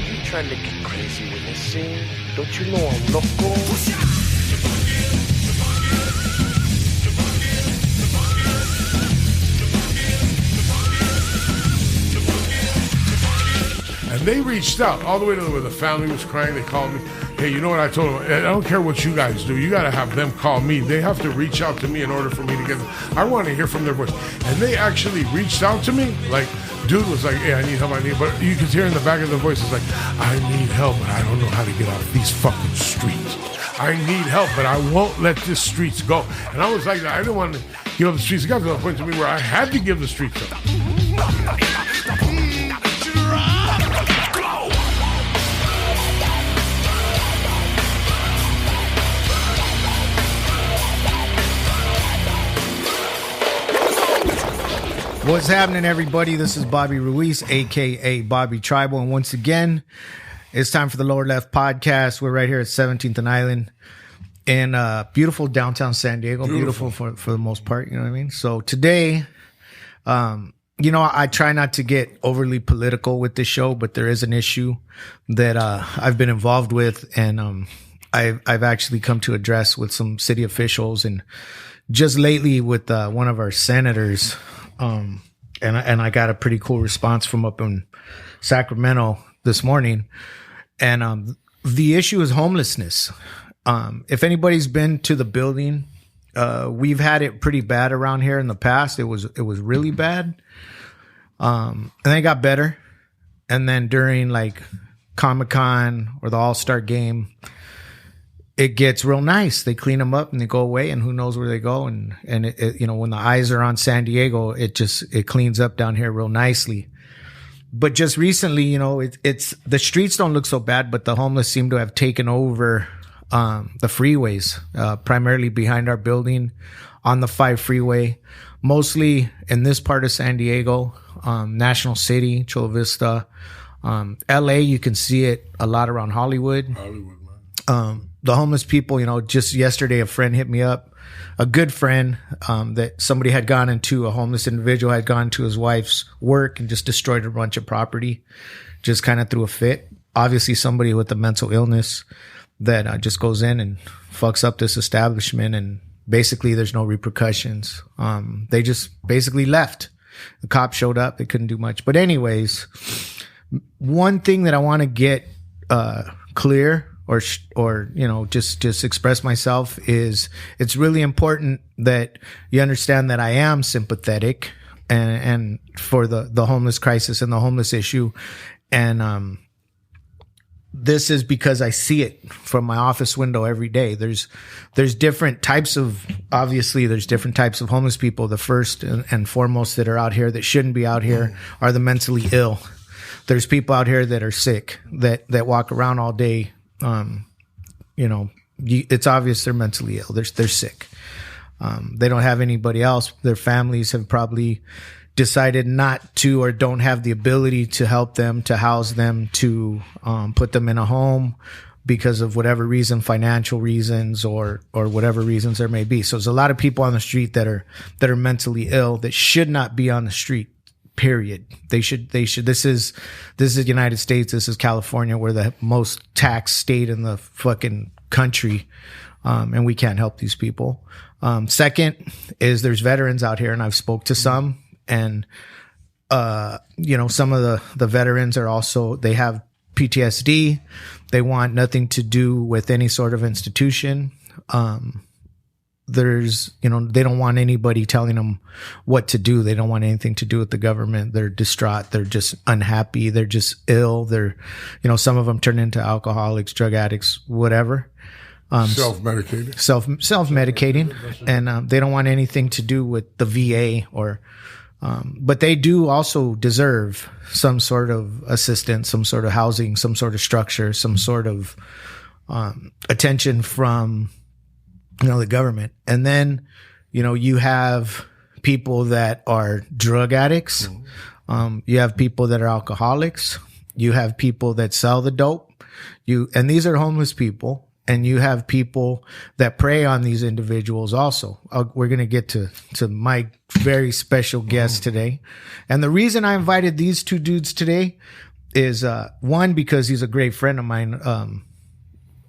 you trying to get crazy with this scene? Don't you know I'm loco? And they reached out all the way to where the family was crying. They called me. Hey, you know what I told them? I don't care what you guys do. You got to have them call me. They have to reach out to me in order for me to get them. I want to hear from their voice. And they actually reached out to me. Like, dude was like, hey, I need help. But you could hear in the back of their voice, it's like, I need help, but I don't know how to get off these fucking streets. I need help, but I won't let the streets go. And I was like, I didn't want to give up the streets. It got to the point to me where I had to give the streets up. What's happening, everybody? This is Bobby Ruiz, a.k.a. Bobby Tribal. And once again, it's time for the Lower Left Podcast. We're right here at 17th and Island in beautiful downtown San Diego. Beautiful for the most part, you know what I mean? So today, I try not to get overly political with this show, but there is an issue that I've been involved with, and I've actually come to address with some city officials, and just lately with one of our senators. And I got a pretty cool response from up in Sacramento this morning. And the issue is homelessness. If anybody's been to the building, we've had it pretty bad around here in the past. It was really bad. And then it got better. And then during like Comic-Con or the All-Star game, it gets real nice. They clean them up and they go away, and who knows where they go. And it, when the eyes are on San Diego, it cleans up down here real nicely. But just recently, it's the streets don't look so bad, but the homeless seem to have taken over the freeways, primarily behind our building on the 5 freeway, mostly in this part of San Diego, National City, Chula Vista, LA. You can see it a lot around Hollywood. The homeless people, just yesterday, a friend hit me up, a good friend, that somebody had gone into, a homeless individual had gone to his wife's work and just destroyed a bunch of property, just kind of threw a fit. Obviously somebody with a mental illness that just goes in and fucks up this establishment, and basically there's no repercussions. They just basically left. The cops showed up. They couldn't do much. But anyways, one thing that I want to get clear, or just express myself, is it's really important that you understand that I am sympathetic and for the homeless crisis and the homeless issue. And this is because I see it from my office window every day. There's different types of, obviously there's different types of homeless people. The first and foremost that are out here that shouldn't be out here are the mentally ill. There's people out here that are sick, that walk around all day. It's obvious they're mentally ill. They're sick. They don't have anybody else. Their families have probably decided not to, or don't have the ability to help them, to house them, to put them in a home because of whatever reason, financial reasons or whatever reasons there may be. So there's a lot of people on the street that are mentally ill that should not be on the street. Period. They should. This is the United States. This is California. We're the most taxed state in the fucking country. And we can't help these people. Second is there's veterans out here, and I've spoke to some, and, some of the veterans are also, they have PTSD. They want nothing to do with any sort of institution. They don't want anybody telling them what to do. They don't want anything to do with the government. They're distraught. They're just unhappy. They're just ill. They're, some of them turn into alcoholics, drug addicts, whatever. Self-medicating. Self-medicating. And they don't want anything to do with the VA but they do also deserve some sort of assistance, some sort of housing, some sort of structure, some sort of attention from the government. And then, you have people that are drug addicts. You have people that are alcoholics. You have people that sell the dope. And these are homeless people. And you have people that prey on these individuals also. We're going to get to my very special guest today. And the reason I invited these two dudes today is one, because he's a great friend of mine,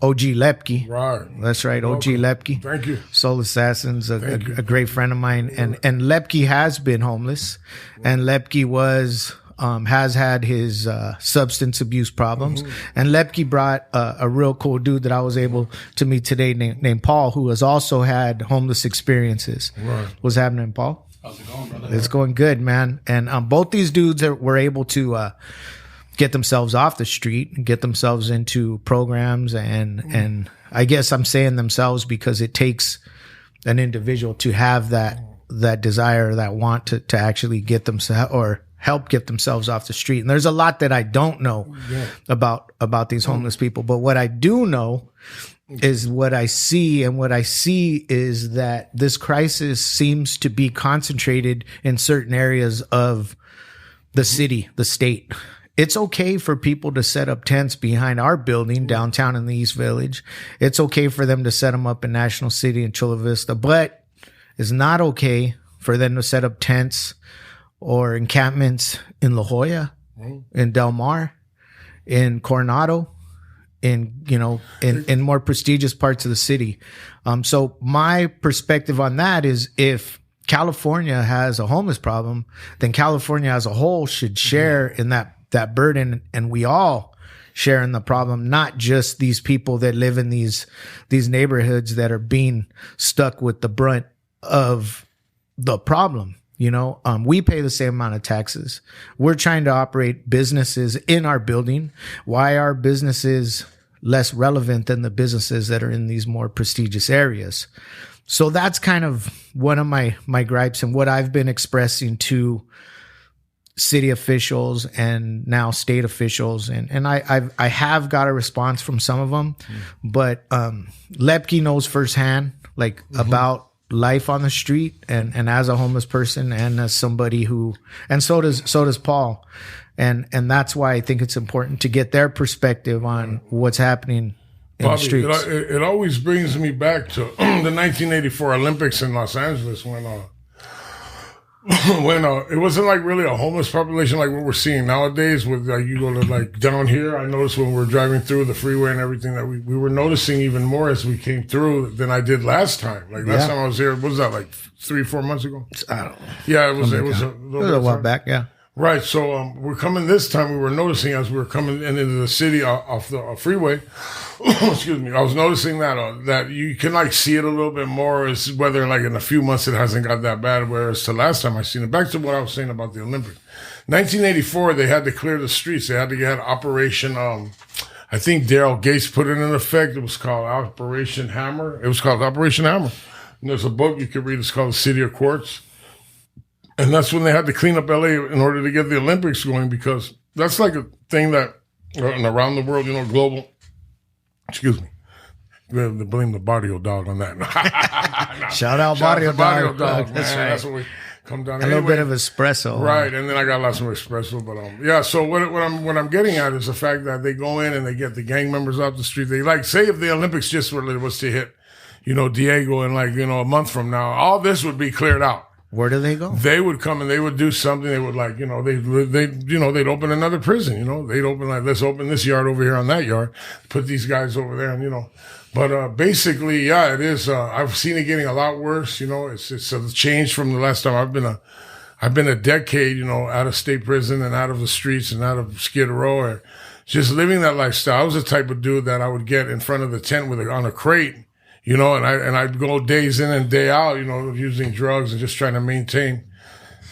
OG Lepke. Right. That's right, OG Lepke. Thank you. Soul Assassins, a great friend of mine. And Lepke has been homeless. And Lepke has had his substance abuse problems. And Lepke brought a real cool dude that I was able to meet today named Paul, who has also had homeless experiences. Right. What's happening, Paul? How's it going, brother? It's going good, man. And both these dudes were able to get themselves off the street and get themselves into programs. And I guess I'm saying themselves because it takes an individual to have that desire, that want to actually get themselves or help get themselves off the street. And there's a lot that I don't know about these homeless people. But what I do know is what I see. And what I see is that this crisis seems to be concentrated in certain areas of the city, the state. It's okay for people to set up tents behind our building downtown in the East Village. It's okay for them to set them up in National City and Chula Vista, but it's not okay for them to set up tents or encampments in La Jolla, in Del Mar, in Coronado, in more prestigious parts of the city. So my perspective on that is, if California has a homeless problem, then California as a whole should share in that burden, and we all share in the problem, not just these people that live in these neighborhoods that are being stuck with the brunt of the problem. We pay the same amount of taxes. We're trying to operate businesses in our building. Why are businesses less relevant than the businesses that are in these more prestigious areas? So that's kind of one of my gripes, and what I've been expressing to city officials and now state officials. And I have got a response from some of them, but Lepke knows firsthand, about life on the street, and as a homeless person, and as somebody and so does Paul. And that's why I think it's important to get their perspective on what's happening in the streets. It always brings me back to the 1984 Olympics in Los Angeles when it wasn't really a homeless population like what we're seeing nowadays with you go to down here. I noticed when we're driving through the freeway and everything that we were noticing even more as we came through than I did last time. Last time I was here, what was that, 3-4 months ago? I don't know. Yeah, it was a while back. Yeah. Right. So we're coming this time. We were noticing as we were coming into the city off the freeway. Excuse me. I was noticing that you can see it a little bit more, as whether in a few months it hasn't got that bad. Whereas to last time I seen it. Back to what I was saying about the Olympics. 1984, they had to clear the streets. They had to get Operation. I think Daryl Gates put it in effect. It was called Operation Hammer. And there's a book you could read. It's called The City of Quartz. And that's when they had to clean up LA in order to get the Olympics going, because that's a thing that around the world, global. Excuse me. You have to blame the Barrio Dog on that. Shout out Barrio Dog. That's right. That's what we come down. A little bit of espresso. Right. And then I got lots of espresso. But yeah, so what I'm getting at is the fact that they go in and they get the gang members off the street. They say if the Olympics just was to hit, Diego in a month from now, all this would be cleared out. Where do they go? They would come and they would do something. They would they'd open another prison. They'd open let's open this yard over here on that yard, put these guys over there, and But basically, yeah, it is. I've seen it getting a lot worse. It's a change from the last time. I've been a decade, out of state prison and out of the streets and out of Skid Row, or just living that lifestyle. I was the type of dude that I would get in front of the tent on a crate. And I'd go days in and day out, using drugs and just trying to maintain,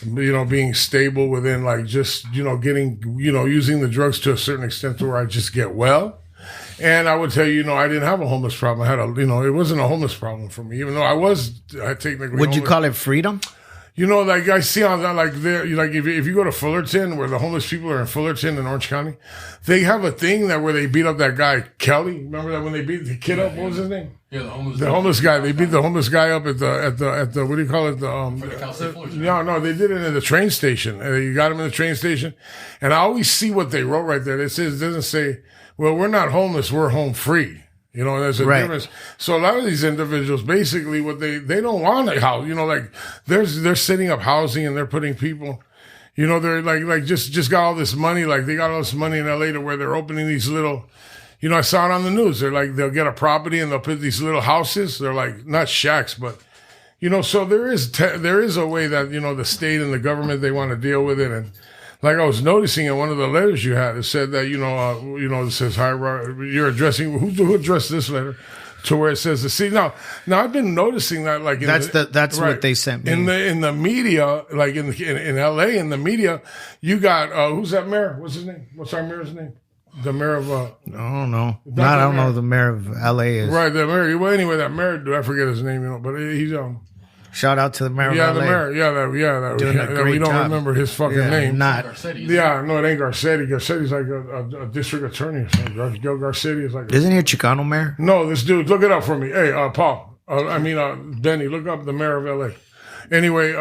being stable within getting, using the drugs to a certain extent to where I just get well. And I would tell you, I didn't have a homeless problem. I had it wasn't a homeless problem for me, even though I technically. Would you call it freedom? I see on that, if you go to Fullerton, where the homeless people are in Fullerton in Orange County, they have a thing where they beat up that guy, Kelly. Remember that when they beat the kid up? What was his name? Yeah, the homeless guy. They beat the homeless guy up at the what do you call it? No, they did it in the train station. You got him in the train station. And I always see what they wrote right there. It doesn't say, well, we're not homeless, we're home free. There's a difference. So a lot of these individuals, basically what they don't want a house, they're setting up housing and they're putting people You know, they're like just got all this money. Like they got all this money in LA to where they're opening these little, you know, I saw it on the news. They're like, they'll get a property and they'll put these little houses. They're like, not shacks, but, you know, so there is a way that, you know, the state and the government, they want to deal with it. And like I was noticing in one of the letters you had, it said that, it says, hi, you're addressing, who addressed this letter? To where it says the city. Now I've been noticing that, like that's what they sent me in the media, like in LA in the media. You got who's that mayor? What's his name? What's our mayor's name? The mayor of I don't know. I don't know who the mayor of LA is. Right, the mayor. Well, anyway, that mayor. I forget his name, you know, but he's Shout out to the mayor. Yeah, of LA. the mayor. That we don't remember his fucking name. Not. Yeah, no, it ain't Garcetti. Garcetti's like a district attorney or something. Gil Garcetti is like. Isn't he a Chicano mayor? No, this dude. Look it up for me. Hey, Paul. Benny. Look up the mayor of LA. Anyway,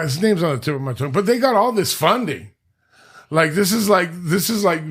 his name's on the tip of my tongue. But they got all this funding. Like this is like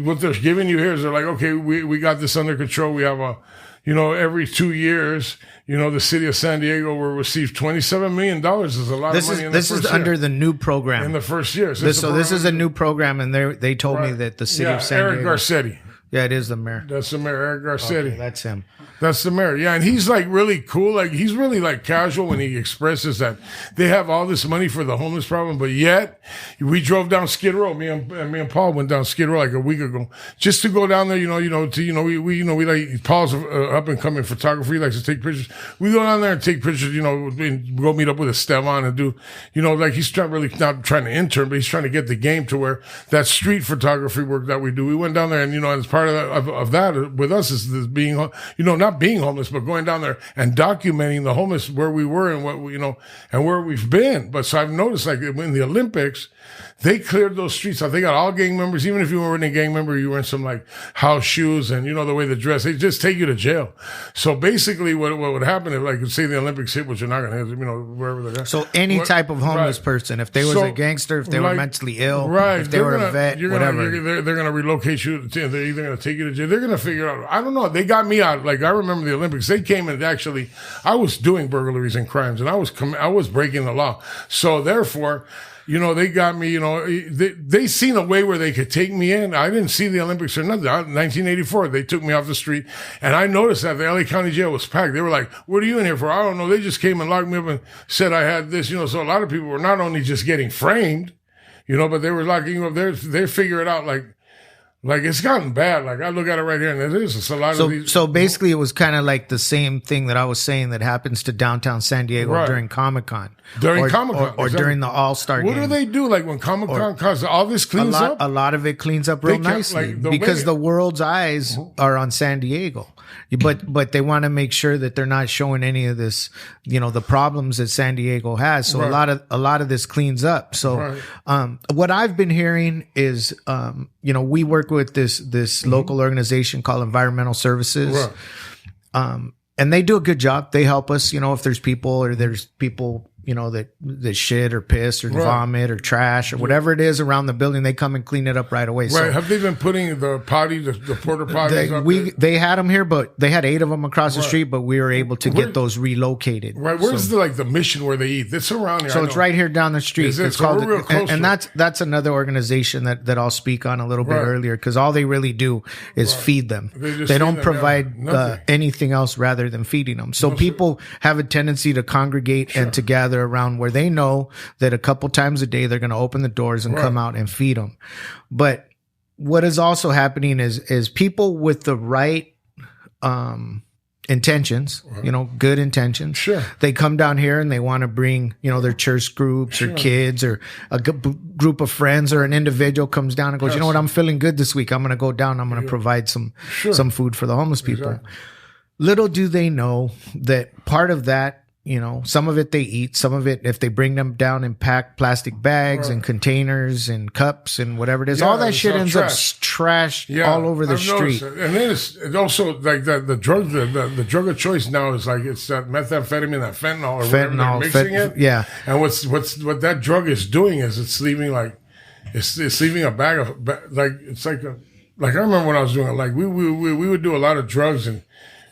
what they're giving you here is they're like, okay, we got this under control. We have every 2 years, the city of San Diego will receive $27 million. Is a lot of money. This is under the new program in the first year. This is a new program, and they told me that the city of San Diego. Eric Garcetti. Yeah, it is the mayor. That's the mayor, Eric Garcetti. Okay, that's him. That's the mayor. Yeah, and he's like really cool. Like he's really like casual when he expresses that they have all this money for the homeless problem, but yet we drove down Skid Row. Me and Paul went down Skid Row like a week ago just to go down there. We like Paul's up and coming photographer. He likes to take pictures. We go down there and take pictures. And go meet up with Esteban and do. Like he's not trying to intern, but he's trying to get the game to where that street photography work that we do. We went down there and as part of that with us is this being not being homeless, but going down there and documenting the homeless where we were and what we, and where we've been. But so I've noticed like in the Olympics, they cleared those streets out. They got all gang members. Even if you weren't a gang member, you were in some like house shoes and the way they dress, they just take you to jail. So basically what would happen if like say the Olympics hit, which you're not going to hit, wherever they're at. So any type of homeless person, if they was a gangster, if they were mentally ill, if they were a vet, whatever. They're going to relocate you. They're either going to take you to jail. They're going to figure out, I don't know. They got me out. Like I remember the Olympics, they came and actually, I was doing burglaries and crimes and I was breaking the law. So therefore, they got me, they seen a way where they could take me in. I didn't see the Olympics or nothing. 1984, they took me off the street and I noticed that the LA County Jail was packed. They were like, what are you in here for? I don't know. They just came and locked me up and said I had this, so a lot of people were not only just getting framed, but they were locking you up. They figure it out like it's gotten bad. Like I look at it right here, and it is. It's a lot of these. So basically, it was kind of like the same thing that I was saying that happens to downtown San Diego during Comic-Con. During Comic-Con. Or during the All-Star game. What do they do? Like when Comic-Con comes, all this cleans up? A lot of it cleans up real nicely because the world's eyes are on San Diego. But they want to make sure that they're not showing any of this, the problems that San Diego has. So a lot of this cleans up. So what I've been hearing is, we work with this local organization called Environmental Services. And they do a good job. They help us, if there's people that shit or piss or vomit or trash or whatever it is around the building, they come and clean it up right away. Right. So, have they been putting the porta potties they had them here, but they had 8 of them across the street, but we were able to get those relocated. Right. Where's the mission where they eat? It's around here. So it's right here down the street. It's called, real close and that's another organization that I'll speak on a little bit earlier, because all they really do is feed them. They don't provide anything else rather than feeding them. So people have a tendency to congregate and to gather around where they know that a couple times a day they're going to open the doors and come out and feed them. But what is also happening is people with the right intentions, good intentions. Sure. They come down here and they want to bring, their church groups or kids or a group of friends, or an individual comes down and goes, you know what, I'm feeling good this week. I'm going to go down. I'm going to provide some food for the homeless people. Exactly. Little do they know that part of that, some of it they eat, some of it, if they bring them down in packed plastic bags and containers and cups and whatever it is, all that shit ends up trashed all over the street. And then it's also like the drug, the drug of choice now is like, it's that methamphetamine, that fentanyl, or whatever they're mixing it. Yeah. And what that drug is doing is it's leaving it's leaving a bag of, like, it's like I remember when I was doing it, like we would do a lot of drugs and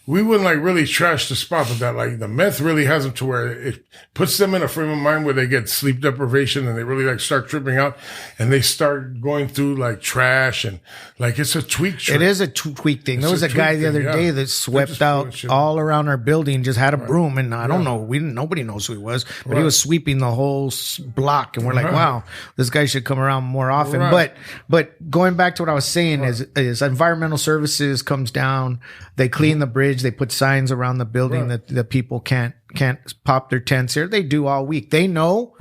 we wouldn't like really trash the spot, but that like the meth really has them to where it puts them in a frame of mind where they get sleep deprivation and they really like start tripping out and they start going through like trash and like it's a tweak trip. It is a tweak thing. There was a guy the other day that swept out all around our building, just had a broom, and I don't know, nobody knows who he was, but he was sweeping the whole block, and we're like, wow, this guy should come around more often. But going back to what I was saying is environmental services comes down, they clean the bridge, they put signs around the building that the people can't pop their tents here. They do all week. They know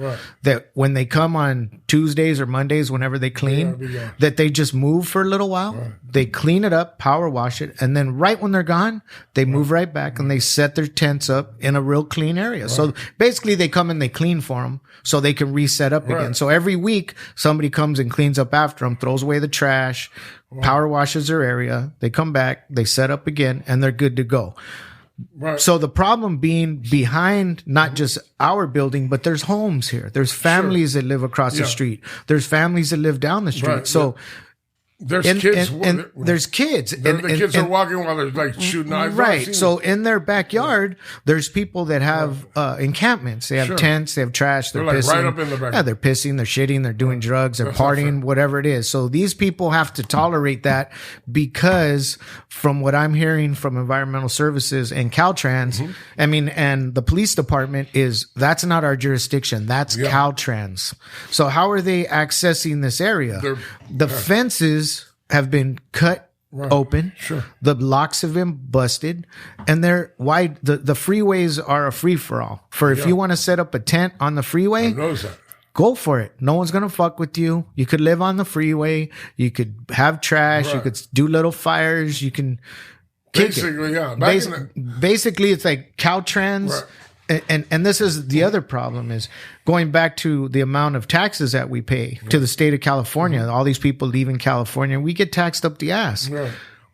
that when they come on Tuesdays or Mondays, whenever they clean, that they just move for a little while. They clean it up, power wash it, and then right when they're gone, they move right back and they set their tents up in a real clean area. So basically they come and they clean for them so they can reset up again. So every week somebody comes and cleans up after them, throws away the trash, power washes their area. They come back, they set up again, and they're good to go. So the problem being behind not just our building, but there's homes here. There's families that live across the street. There's families that live down the street. So there's kids. And there's kids. The kids are walking while they're like shooting knives. Right. So in their backyard, there's people that have encampments. They have tents. They have trash. They're like pissing. right up in the back. Yeah, they're pissing. They're shitting. They're doing drugs. They're partying. Whatever it is. So these people have to tolerate that because, from what I'm hearing from environmental services and Caltrans, I mean, and the police department that's not our jurisdiction. That's Caltrans. So how are they accessing this area? The fences have been cut open. The locks have been busted, and they're wide. The freeways are a free for all. If you want to set up a tent on the freeway, go for it. No one's gonna fuck with you. You could live on the freeway. You could have trash. You could do little fires. You can basically, basically, it's like Caltrans. And this is the other problem is going back to the amount of taxes that we pay to the state of California. All these people leaving California, we get taxed up the ass.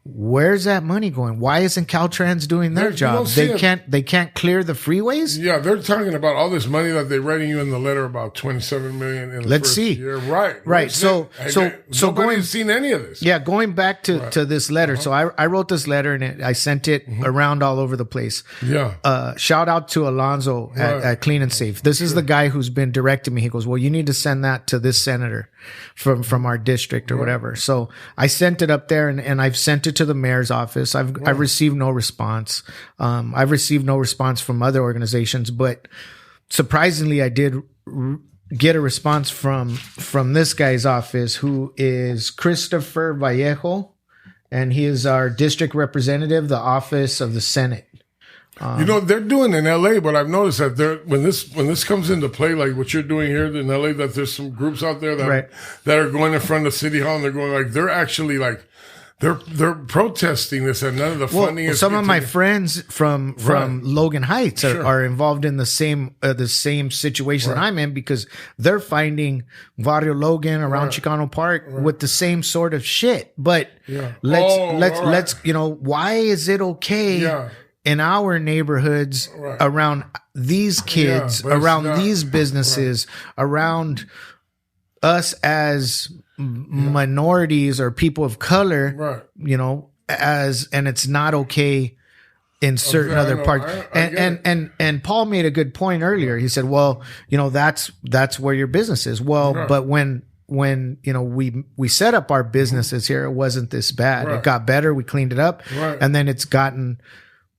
Where's that money going? Why isn't Caltrans doing their job? They can't clear the freeways? Yeah, they're talking about all this money that they're writing you in the letter about $27 million in the first year. Right. So nobody's seen any of this. Yeah, going back to this letter. So I wrote this letter and I sent it around all over the place. Yeah. Shout out to Alonzo at Clean and Safe. This is the guy who's been directing me. He goes, well, you need to send that to this senator from our district or whatever. So I sent it up there and I've sent it to the mayor's office. I've received no response. I've received no response from other organizations, but surprisingly, I did get a response from this guy's office, who is Christopher Vallejo, and he is our district representative, the office of the Senate. They're doing in LA, but I've noticed that when this comes into play, like what you're doing here in LA, that there's some groups out there that are going in front of City Hall and they're going like they're actually like they're protesting this, and none of the funding is. Some of my friends from Logan Heights are involved in the same situation that I'm in, because they're finding Barrio Logan around Chicano Park with the same sort of shit. But let's why is it okay in our neighborhoods around these kids, around these businesses, around us as minorities or people of color, and it's not okay in certain other parts. And Paul made a good point earlier. He said, well, that's where your business is. Well, but when we set up our businesses here, it wasn't this bad. It got better. We cleaned it up, and then it's gotten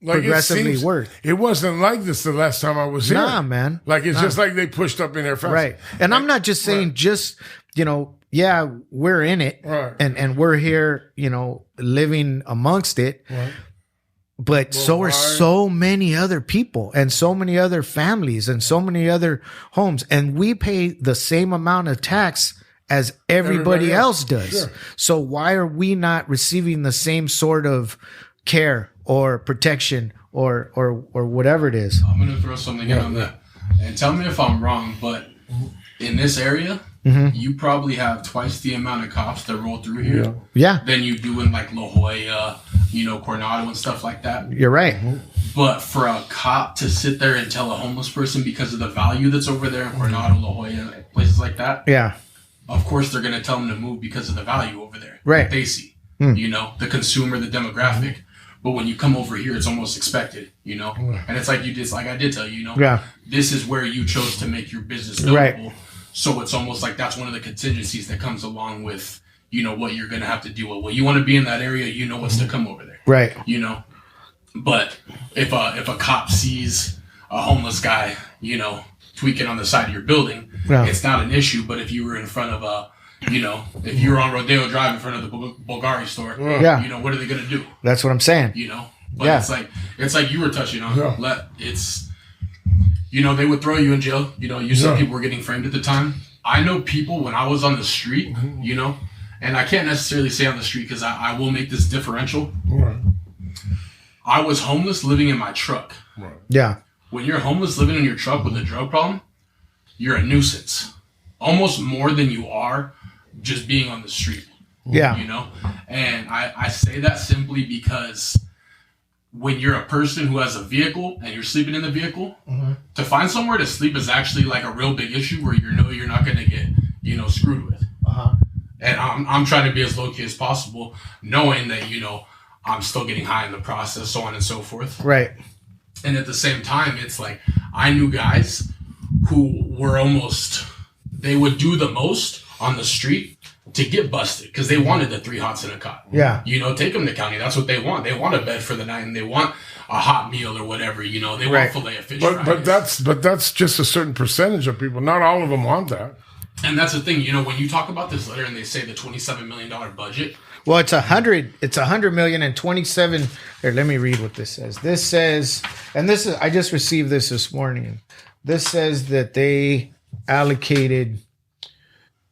progressively worse. It wasn't like this the last time I was here. Nah, man. Like it's just like they pushed up in there fast. Right. And I'm not just saying we're in it and we're here, living amongst it. Right. But so are so many other people and so many other families and so many other homes. And we pay the same amount of tax as everybody else does. Sure. So why are we not receiving the same sort of care or protection or whatever it is? I'm going to throw something in on that. And tell me if I'm wrong, but in this area, you probably have twice the amount of cops that roll through here than you do in like La Jolla, Coronado and stuff like that. You're right. But for a cop to sit there and tell a homeless person because of the value that's over there in Coronado, La Jolla, places like that, of course they're going to tell them to move because of the value over there. Right. They see, the consumer, the demographic. But when you come over here, it's almost expected, you know? And it's like like I did tell you, you know? Yeah. This is where you chose to make your business notable. Right. So it's almost like that's one of the contingencies that comes along with, you know, what you're going to have to deal with. Well, you want to be in that area, you know what's to come over there. Right. You know? But if a cop sees a homeless guy, you know, tweaking on the side of your building, it's not an issue. But if you were in front of if you were on Rodeo Drive in front of the Bulgari store, you know, what are they going to do? That's what I'm saying. You know? But it's like you were touching on. You know, they would throw you in jail. You know, you said people were getting framed at the time. I know people when I was on the street, you know, and I can't necessarily say on the street because I will make this differential. Right. I was homeless living in my truck. Right. Yeah. When you're homeless living in your truck with a drug problem, you're a nuisance. Almost more than you are just being on the street. Yeah. You know? And I say that simply because when you're a person who has a vehicle and you're sleeping in the vehicle, to find somewhere to sleep is actually like a real big issue where you know you're not going to get, you know, screwed with. And I'm trying to be as low-key as possible, knowing that, you know, I'm still getting high in the process, so on and so forth. Right. And at the same time, it's like I knew guys who were they would do the most on the street to get busted because they wanted the 3 hots in a cot. Yeah. You know, take them to county. That's what they want. They want a bed for the night and they want a hot meal or whatever. You know, they want filet of fish. But that's just a certain percentage of people. Not all of them want that. And that's the thing. You know, when you talk about this letter and they say the $27 million budget. Well, it's 100. It's 100 million and 27. Here, let me read what this says. This says, and this is I just received this morning. This says that they allocated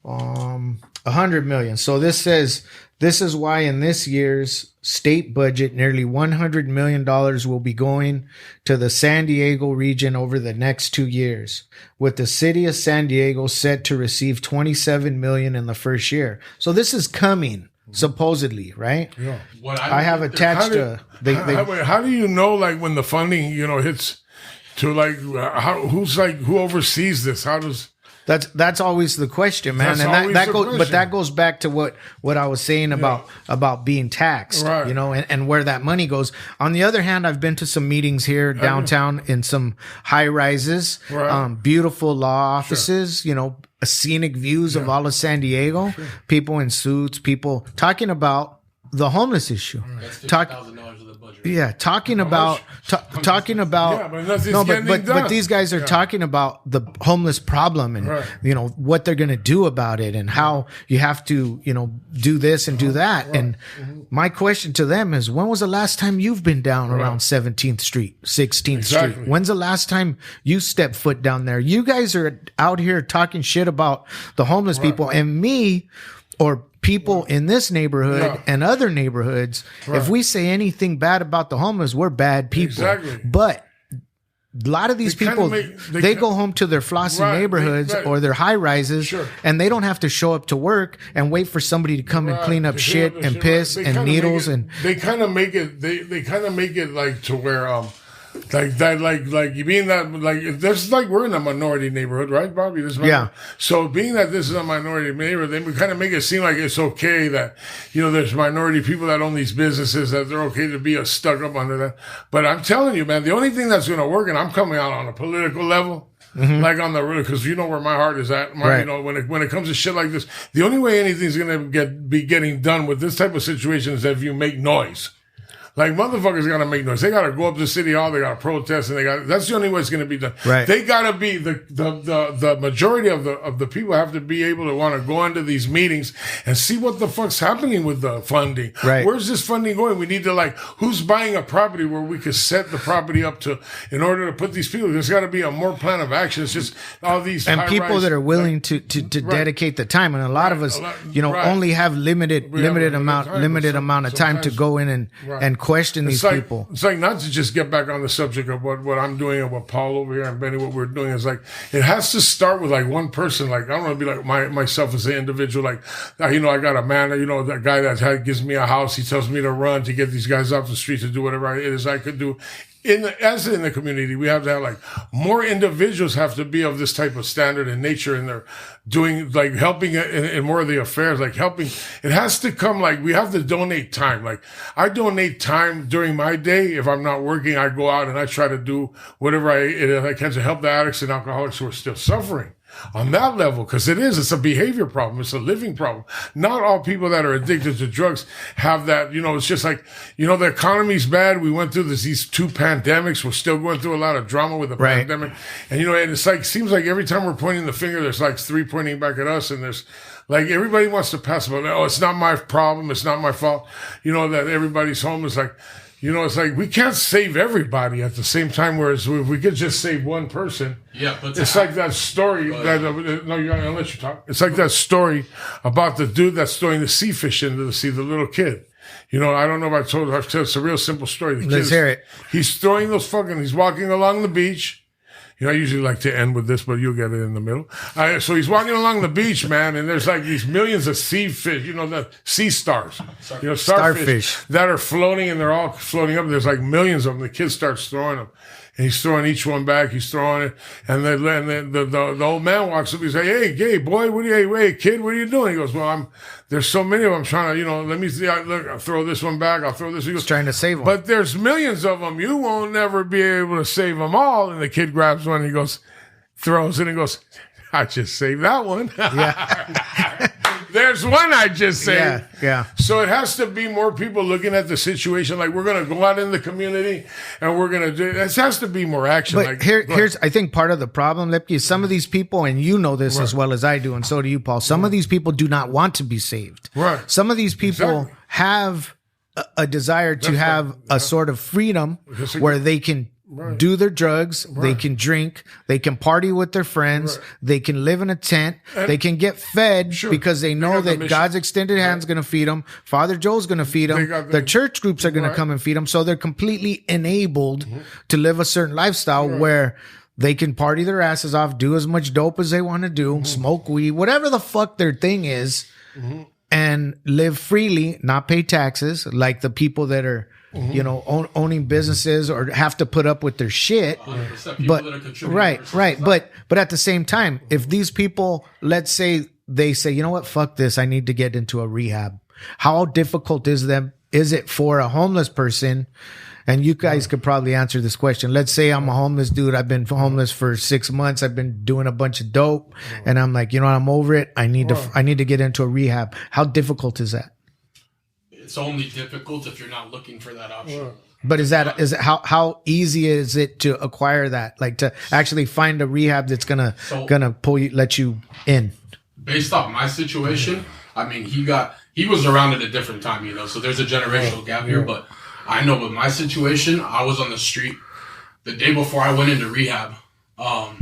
100 million. So this says this is why in this year's state budget, nearly $100 million will be going to the San Diego region over the next 2 years, with the city of San Diego set to receive 27 million in the first year. So this is coming. Supposedly, right? Yeah. What I have attached to how do you know, like, when the funding, you know, hits to like who oversees this? How does that's always the question, man. And that goes, but that goes back to what I was saying about being taxed, right. You know, and where that money goes. On the other hand, I've been to some meetings here downtown in some high rises, right. Beautiful law offices, you know, scenic views of all of San Diego, people in suits, people talking about the homeless issue. That's $50,000 of the budget. Yeah, talking about. But these guys are talking about the homeless problem and you know what they're going to do about it and how you have to, you know, do this and do that. Right. And my question to them is, when was the last time you've been down around 17th Street, 16th Street? When's the last time you stepped foot down there? You guys are out here talking shit about the homeless people, and me or people in this neighborhood and other neighborhoods. If we say anything bad about the homeless, we're bad people. But a lot of these people, they go home to their flossy neighborhoods or their high rises, and they don't have to show up to work and wait for somebody to come and clean up shit and piss and needles. And they kind of make it. They kind of make it like to where like that, like you being that, like there's like we're in a minority neighborhood, right, Bobby? So being that this is a minority neighborhood, they kind of make it seem like it's okay that, you know, there's minority people that own these businesses, that they're okay to be stuck up under that. But I'm telling you, man, the only thing that's going to work, and I'm coming out on a political level, like on the real, because you know where my heart is at. You know, when it comes to shit like this, the only way anything's going to be getting done with this type of situation is if you make noise. Like, motherfuckers gotta make noise. They gotta go up to City Hall. They gotta protest, and that's the only way it's gonna be done. Right. They gotta be the majority of the people have to be able to want to go into these meetings and see what the fuck's happening with the funding. Right. Where's this funding going? We need to, like, who's buying a property where we could set the property up to, in order to put these people. There's got to be a more plan of action. It's just all these and people that are willing to dedicate the time, and a lot of us, you know, only have limited amount of time to go in and question these people. It's like, not to just get back on the subject of what I'm doing and what Paul over here and Benny, what we're doing is like, it has to start with like one person. Like, I don't want to be like myself as an individual. Like, you know, I got a man, you know, that guy that gives me a house. He tells me to run to get these guys off the street to do whatever it is I could do. as in the community, we have to have like more individuals have to be of this type of standard and nature, and they're doing like helping in more of the affairs, like helping. It has to come like we have to donate time. Like I donate time during my day. If I'm not working, I go out and I try to do whatever I can to help the addicts and alcoholics who are still suffering. On that level, because it's a behavior problem. It's a living problem. Not all people that are addicted to drugs have that, it's just like, the economy's bad. We went through these 2 pandemics. We're still going through a lot of drama with the pandemic. And, and it's like, seems like every time we're pointing the finger, there's like 3 pointing back at us. And there's like, everybody wants to pass about, it's not my problem. It's not my fault. That everybody's homeless. Like, it's like we can't save everybody at the same time. Whereas if we could just save one person, but it's like that story. No, you're gonna let you talk. It's like that story about the dude that's throwing the sea fish into the sea, the little kid. I don't know if I've told it's a real simple story. Let's hear it. He's throwing he's walking along the beach. I usually like to end with this, but you'll get it in the middle. So he's walking along the beach, man, and there's like these millions of sea fish, the sea stars, starfish that are floating, and they're all floating up. There's like millions of them. The kid starts throwing them, and he's throwing each one back. He's throwing it, and the old man walks up. He's like, "Hey, gay boy, hey, kid, what are you doing?" He goes, "Well, there's so many of them. I'm trying to, let me see. Look, I'll throw this one back. I'll throw this." He goes, trying to save them. But there's millions of them. You won't never be able to save them all. And the kid grabs one. And he goes, throws it, and goes, "I just saved that one." Yeah. There's one I just saved. Yeah. So it has to be more people looking at the situation. Like we're going to go out in the community and we're going to do it. Has to be more action. But like, here's, I think part of the problem, Lepke, is some of these people, and you know this as well as I do, and so do you, Paul. Some of these people do not want to be saved. Right. Some of these people have a desire to have a sort of freedom where they can do their drugs, they can drink, they can party with their friends, they can live in a tent, they can get fed because they know that God's extended hand's going to feed them, Father Joe's going to feed them, their church groups are going to come and feed them, so they're completely enabled to live a certain lifestyle where they can party their asses off, do as much dope as they want to do, smoke weed, whatever the fuck their thing is, and live freely, not pay taxes like the people that are owning businesses or have to put up with their shit. But right. But at the same time, if these people, let's say they say, you know what, fuck this, I need to get into a rehab. How difficult is it for a homeless person? And you guys could probably answer this question. Let's say I'm a homeless dude. I've been homeless for 6 months. I've been doing a bunch of dope, and I'm like, I'm over it. I need to get into a rehab. How difficult is that? It's only difficult if you're not looking for that option. But is it how easy is it to acquire that? Like to actually find a rehab that's gonna let you in? Based off my situation, I mean, he was around at a different time, so there's a generational gap here. But I know with my situation, I was on the street the day before I went into rehab. I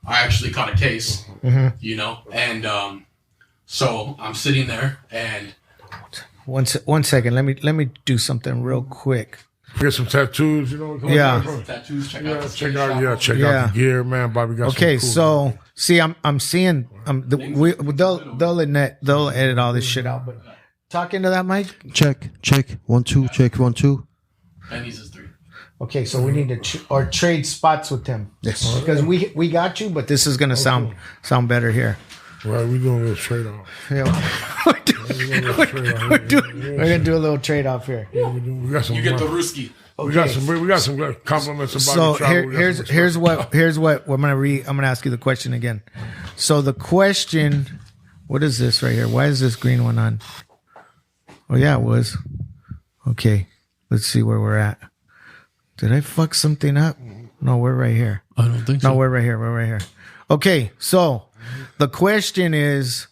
actually caught a case, and so I'm sitting there and. One second. Let me do something real quick. Get some tattoos, Tattoos. Check out the gear, man. Bobby got okay. Some cool, man. See, I'm seeing they'll edit all this shit out. But talk into that mic. Check 1 2 check 1 2. Pennies is 3. Okay, so we need to trade spots with him. Yes, because we got you, but this is gonna sound better here. Right, we're doing a little trade off. Yeah. We're gonna do a little trade off here. Yeah, we got some. You get the Ruski. Okay. We got some compliments about. So here's what I'm gonna read. I'm gonna ask you the question again. So the question, what is this right here? Why is this green one on? Oh yeah, it was. Okay, let's see where we're at. Did I fuck something up? No, we're right here. I don't think so. No, we're right here. Okay, so the question is,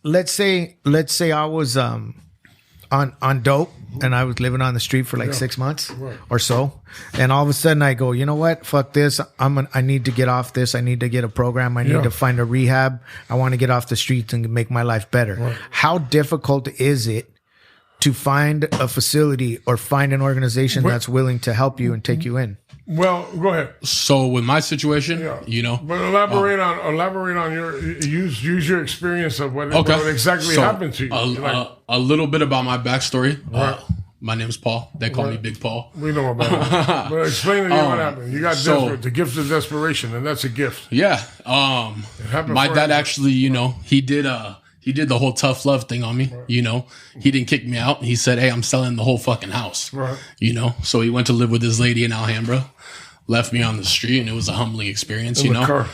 let's say I was on dope and I was living on the street for like 6 months or so, and all of a sudden I go, you know what, fuck this, I need to get off this, I need to get a program, I need to find a rehab, I want to get off the streets and make my life better. How difficult is it to find a facility or find an organization that's willing to help you and take you in? Well, go ahead. So with my situation, but elaborate on your use your experience of what exactly happened to you. A little bit about my backstory. My name's Paul. They call me Big Paul. We know about it. But explain to me what happened. You got desperate. The gift of desperation, and that's a gift. Yeah. My dad actually, he did the whole tough love thing on me. Right. He didn't kick me out. He said, "Hey, I'm selling the whole fucking house." Right. So he went to live with this lady in Alhambra, left me on the street, and it was a humbling experience. Car.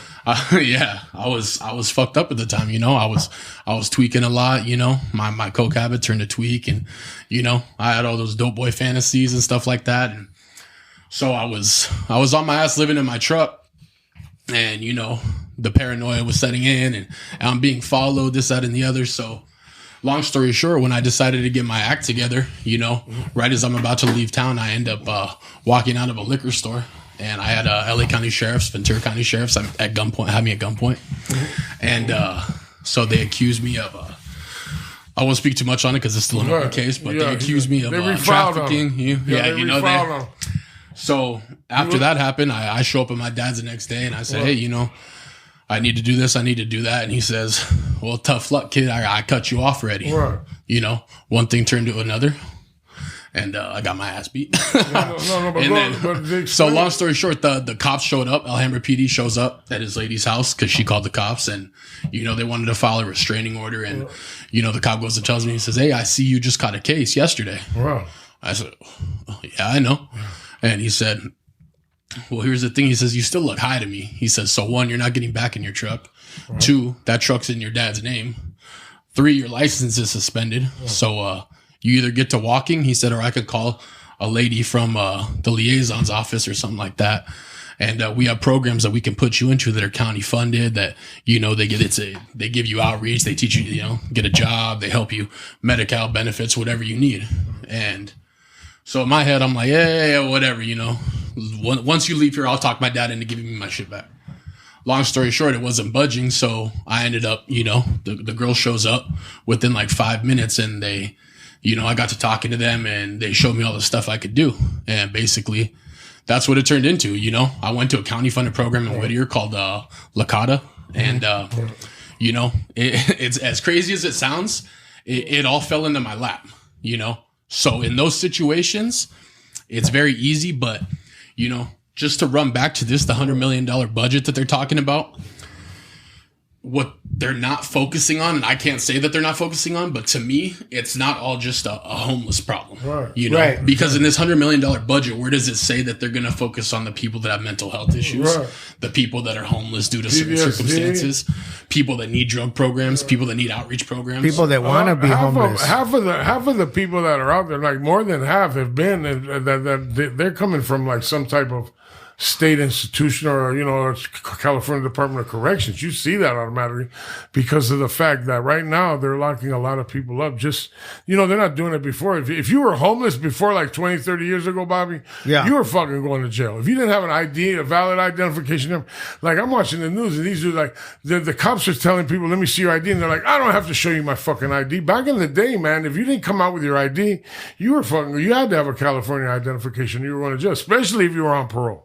Yeah, I was fucked up at the time. I was tweaking a lot. My coke habit turned to tweak, and I had all those dope boy fantasies and stuff like that. And so I was on my ass living in my truck, and the paranoia was setting in, and I'm being followed, this, that, and the other. So long story short, when I decided to get my act together, right as I'm about to leave town, I end up walking out of a liquor store. And I had LA County Sheriffs, Ventura County Sheriffs at gunpoint, had me at gunpoint. And so they accused me of, I won't speak too much on it because it's still an open case, but they accused me of trafficking. So after that happened, I show up at my dad's the next day and I say, hey, I need to do this, I need to do that. And he says, well, tough luck, kid. I cut you off already. Right. One thing turned to another. And I got my ass beat. So long story short, the cops showed up. Alhambra PD shows up at his lady's house because she called the cops, and they wanted to file a restraining order. And the cop goes and tells me, he says, "Hey, I see you just caught a case yesterday." Wow. I said, oh, "Yeah, I know." And he said, "Well, here's the thing." He says, "You still look high to me." He says, "So 1, you're not getting back in your truck. Right. 2, that truck's in your dad's name. 3, your license is suspended. Yeah. So you either get to walking," he said, "or I could call a lady from the liaison's office or something like that. And we have programs that we can put you into that are county funded, that, they give you outreach, they teach you, get a job, they help you Medi-Cal benefits, whatever you need." And so in my head, I'm like, yeah, whatever, Once you leave here, I'll talk my dad into giving me my shit back. Long story short, it wasn't budging. So I ended up, the girl shows up within like 5 minutes, and they, I got to talking to them, and they showed me all the stuff I could do. And basically that's what it turned into. I went to a county funded program in Whittier called Lakata. And, it's as crazy as it sounds. It all fell into my lap, So in those situations, it's very easy. But, just to run back to this, the $100 million budget that they're talking about, what they're not focusing on, and I can't say that they're not focusing on, but to me, it's not all just a homeless problem, right. Right. Because in this $100 million budget, where does it say that they're going to focus on the people that have mental health issues, right. The people that are homeless due to certain circumstances, people that need drug programs, people that need outreach programs, people that want to be homeless? Half of the people that are out there, like more than half, have been that they're coming from like some type of state institution or, California Department of Corrections. You see that automatically because of the fact that right now they're locking a lot of people up. Just, they're not doing it before. If you were homeless before like 20, 30 years ago, Bobby, you were fucking going to jail. If you didn't have an ID, a valid identification number, like I'm watching the news and these dudes, like the cops are telling people, "Let me see your ID." And they're like, "I don't have to show you my fucking ID." Back in the day, man, if you didn't come out with your ID, you had to have a California identification. You were going to jail, especially if you were on parole.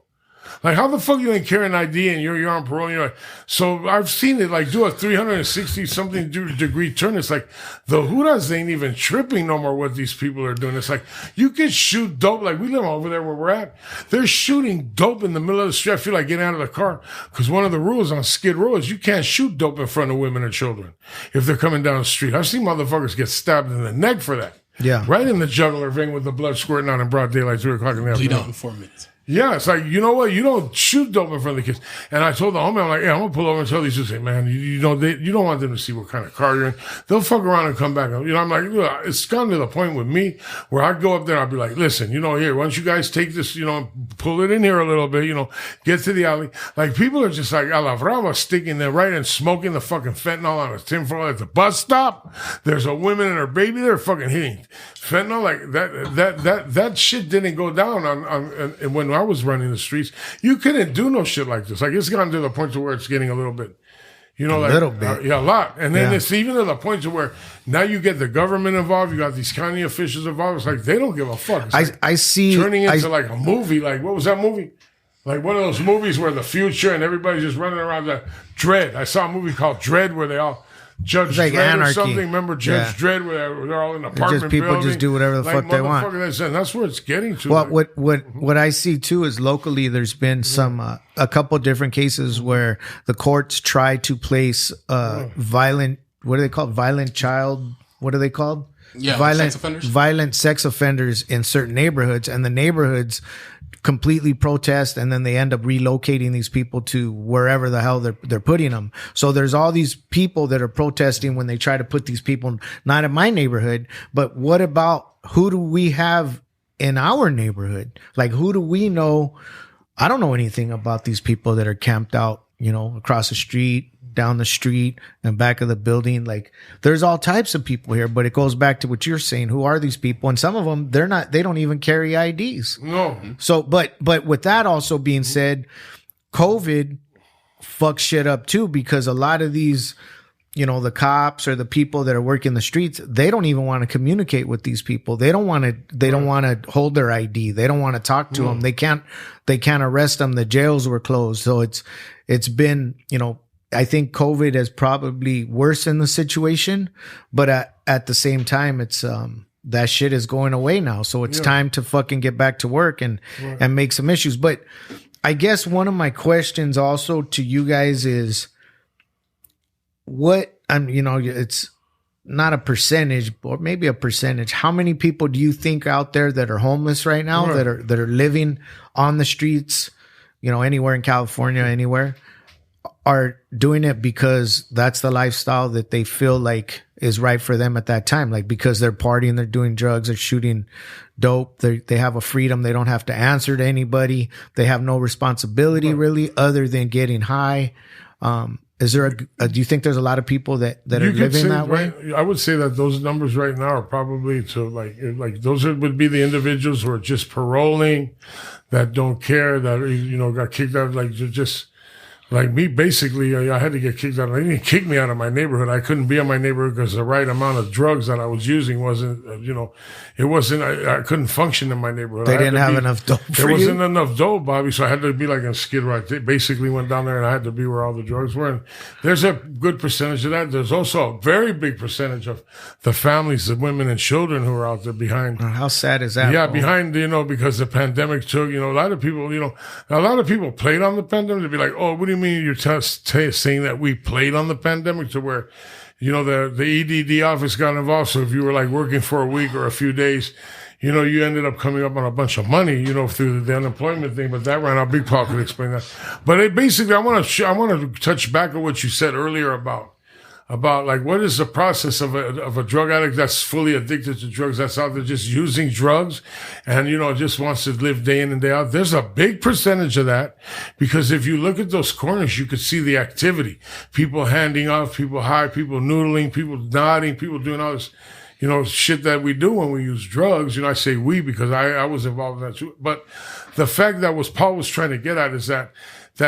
Like, how the fuck you ain't carry an ID and you're on parole? And you're like, so I've seen it like do a 360 something degree turn. It's like the Hudas ain't even tripping no more what these people are doing. It's like you could shoot dope. Like we live over there where we're at. They're shooting dope in the middle of the street. I feel like getting out of the car because one of the rules on Skid Row is you can't shoot dope in front of women or children if they're coming down the street. I've seen motherfuckers get stabbed in the neck for that. Yeah. Right in the jugular vein with the blood squirting out in broad daylight, 3 o'clock in the afternoon. Bleed out in 4 minutes. Yeah, it's like, you know what? You don't shoot dope in front of the kids. And I told the homie, I'm like, I'm going to pull over and tell these dudes, hey, man, you don't want them to see what kind of car you're in. They'll fuck around and come back. I'm like, look, it's gotten to the point with me where I'd go up there and I'd be like, listen, here, why don't you guys take this, pull it in here a little bit, get to the alley. Like, people are just like, a la brava, sticking there, right, and smoking the fucking fentanyl on a tinfoil at the bus stop. There's a woman and her baby there fucking hitting fentanyl. Like, that shit didn't go down on when I was running the streets. You couldn't do no shit like this. Like, it's gotten to the point to where it's getting a little bit, a little bit. A lot. And then it's even to the point to where now you get the government involved. You got these county officials involved. It's like, they don't give a fuck. It's I see. Turning into like a movie. Like, what was that movie? Like one of those movies where the future and everybody's just running around. Like Dread. I saw a movie called Dread where they all Judge like Dredd anarchy. or something. Remember Judge Dredd, where they're all in an apartment people building. just do whatever the fuck they want. And that's where it's getting to. Well, what I see too is locally there's been some a couple different cases where the courts try to place violent. What are they called? Violent child. What are they called? Yeah, violent sex offenders in certain neighborhoods, and the neighborhoods completely protest, and then they end up relocating these people to wherever the hell they're putting them. So there's all these people that are protesting when they try to put these people not in my neighborhood. But what about who do we have in our neighborhood? Like, who do we know? I don't know anything about these people that are camped out, across the street, down the street, and back of the building. Like, there's all types of people here, but it goes back to what you're saying. Who are these people? And some of them, they don't even carry IDs. No. So, but with that also being said, COVID fucks shit up too, because a lot of these, the cops or the people that are working the streets, they don't even want to communicate with these people. They don't want to hold their ID. They don't want to talk to them. They can't arrest them. The jails were closed. So it's been, I think COVID has probably worsened the situation, but at the same time, it's, that shit is going away now. So it's time to fucking get back to work and make some issues. But I guess one of my questions also to you guys is it's not a percentage, or maybe a percentage. How many people do you think out there that are homeless right now, that are living on the streets, anywhere in California, anywhere, are doing it because that's the lifestyle that they feel like is right for them at that time? Like, because they're partying, they're doing drugs, they're shooting dope, they have a freedom, they don't have to answer to anybody, they have no responsibility really other than getting high. Is there do you think there's a lot of people that are living that way? I would say that those numbers right now are probably to like those would be the individuals who are just paroling, that don't care, that got kicked out, like just like me. Basically, I had to get kicked out. They didn't kick me out of my neighborhood. I couldn't be in my neighborhood because the right amount of drugs that I was using wasn't, it wasn't. I couldn't function in my neighborhood. They didn't have enough dope. There wasn't enough dope, Bobby. So I had to be like a skid row. I basically went down there and I had to be where all the drugs were. And there's a good percentage of that. There's also a very big percentage of the families, the women and children who are out there behind. How sad is that? Yeah, behind, because the pandemic took, a lot of people played on the pandemic to be like, oh, what do you mean you're saying that we played on the pandemic, to where, the EDD office got involved. So if you were like working for a week or a few days, you ended up coming up on a bunch of money, through the unemployment thing. But that ran out. Big Paul could explain that. But basically, I want to touch back on what you said earlier about like, what is the process of a drug addict that's fully addicted to drugs, that's out there just using drugs and, just wants to live day in and day out. There's a big percentage of that, because if you look at those corners, you could see the activity. People handing off, people high, people noodling, people nodding, people doing all this, shit that we do when we use drugs. I say we because I was involved in that too. But the fact that Paul was trying to get at is that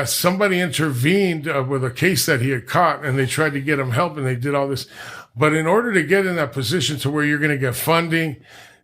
somebody intervened with a case that he had caught, and they tried to get him help, and they did all this. But in order to get in that position to where you're going to get funding,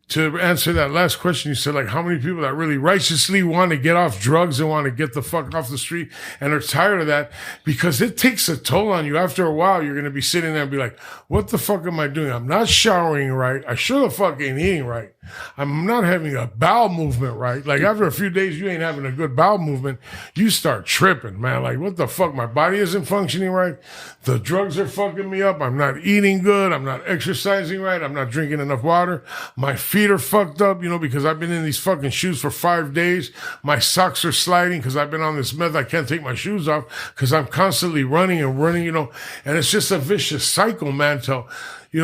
to answer that last question, you said, like, how many people that really righteously want to get off drugs and want to get the fuck off the street and are tired of that, because it takes a toll on you. After a while, you're going to be sitting there and be like, what the fuck am I doing? I'm not showering right. I sure the fuck ain't eating right. I'm not having a bowel movement right. Like, after a few days, you ain't having a good bowel movement. You start tripping, man. Like, what the fuck? My body isn't functioning right. The drugs are fucking me up. I'm not eating good. I'm not exercising right. I'm not drinking enough water. My feet are fucked up, because I've been in these fucking shoes for 5 days. My socks are sliding because I've been on this meth. I can't take my shoes off because I'm constantly running, and it's just a vicious cycle, man, till,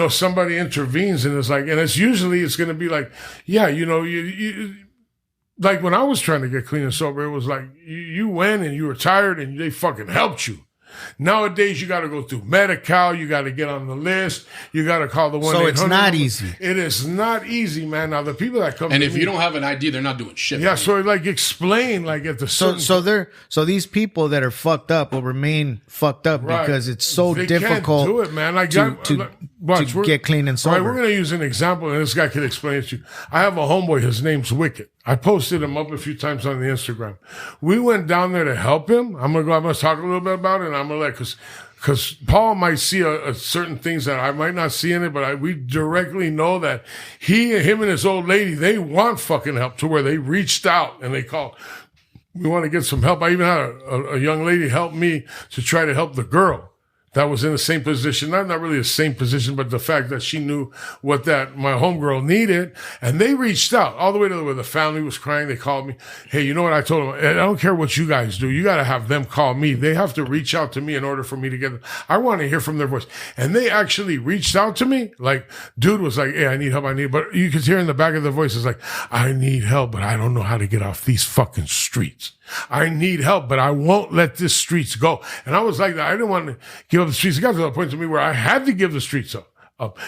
somebody intervenes, and it's like, and it's going to be like, yeah, you like when I was trying to get clean and sober, it was like, you went and you were tired and they fucking helped you. Nowadays, you got to go through Medi-Cal. You got to get on the list. You got to call the 1-800. So it's not easy. It is not easy, man. Now, the people that come and if you don't have an ID, they're not doing shit. Yeah, so like explain, like at the so these people that are fucked up will remain fucked up because it's so difficult. Can't do it, man. Like to get clean and sober. Right, we're going to use an example, and this guy can explain it to you. I have a homeboy. His name's Wicked. I posted him up a few times on the Instagram. We went down there to help him. I'm going to talk a little bit about it, and I'm going to because because Paul might see a certain things that I might not see in it, but we directly know that him and his old lady, they want fucking help to where they reached out and they called. We want to get some help. I even had a young lady help me to try to help the girl that was in the same position, not really the same position, but the fact that she knew what my homegirl needed. And they reached out all the way to where the family was crying. They called me. Hey, you know what I told them? I don't care what you guys do. You got to have them call me. They have to reach out to me in order for me to get them. I want to hear from their voice. And they actually reached out to me. Like, dude was like, hey, I need help. But you could hear in the back of their voices like, I need help, but I don't know how to get off these fucking streets. I need help, but I won't let the streets go. And I was like that. I didn't want to give up the streets. It got to the point to me where I had to give the streets up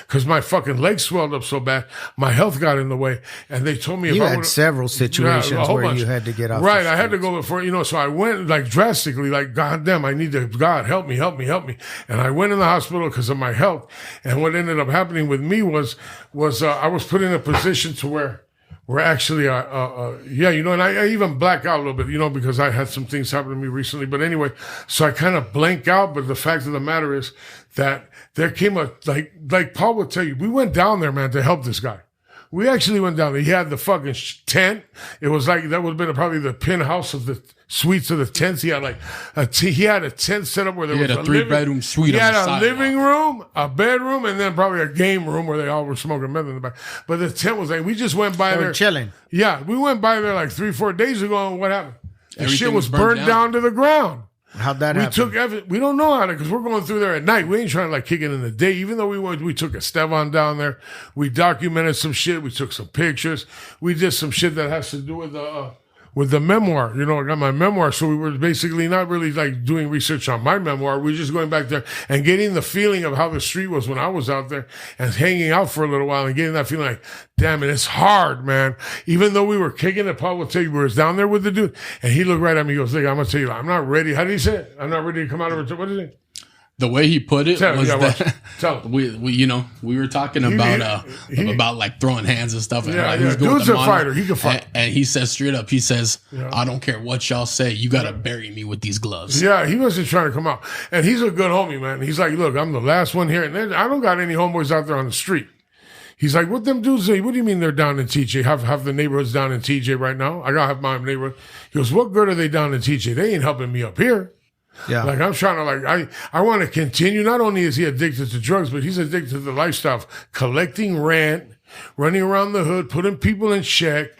because my fucking legs swelled up so bad. My health got in the way. And they told me you had several situations where you had to get off. Right. I had to go before, so I went like drastically, like, God damn, I need to, God, help me. And I went in the hospital because of my health. And what ended up happening with me was I was put in a position to where actually, and I even black out a little bit, because I had some things happen to me recently. But anyway, so I kind of blank out. But the fact of the matter is that there came like Paul would tell you, we went down there, man, to help this guy. We actually went down there. He had the fucking tent. It was like, that would have been probably the penthouse of the suites of the tents. He had he had a tent set up where there was a 3-bedroom suite. He had a living room, a bedroom, and then probably a game room where they all were smoking meth in the back. But the tent was like, we just went by there. Chilling. Yeah, we went by there like 3-4 days ago, and what happened? The shit was burned down to the ground. How'd that happen? We don't know how to, because we're going through there at night. We ain't trying to kick it in the day. Even though we took a Esteban down there. We documented some shit. We took some pictures. We did some shit that has to do with the memoir. I got my memoir. So we were basically not really doing research on my memoir. We were just going back there and getting the feeling of how the street was when I was out there and hanging out for a little while and getting that feeling like, damn it, it's hard, man. Even though we were kicking it, Paul will tell you, we was down there with the dude and he looked right at me. He goes, I'm going to tell you, I'm not ready. How did he say it? I'm not ready to come out of it. What did he? The way he put it was that we were talking about throwing hands and stuff. Dude's a fighter. He can fight. And he says straight up, I don't care what y'all say. You got to bury me with these gloves. Yeah, he wasn't trying to come out. And he's a good homie, man. He's like, look, I'm the last one here. And I don't got any homeboys out there on the street. He's like, what them dudes say? What do you mean they're down in TJ? Have the neighborhoods down in TJ right now? I got to have my neighborhood. He goes, what good are they down in TJ? They ain't helping me up here. Yeah. Like, I'm trying to, I want to continue. Not only is he addicted to drugs, but he's addicted to the lifestyle of collecting rent, running around the hood, putting people in check.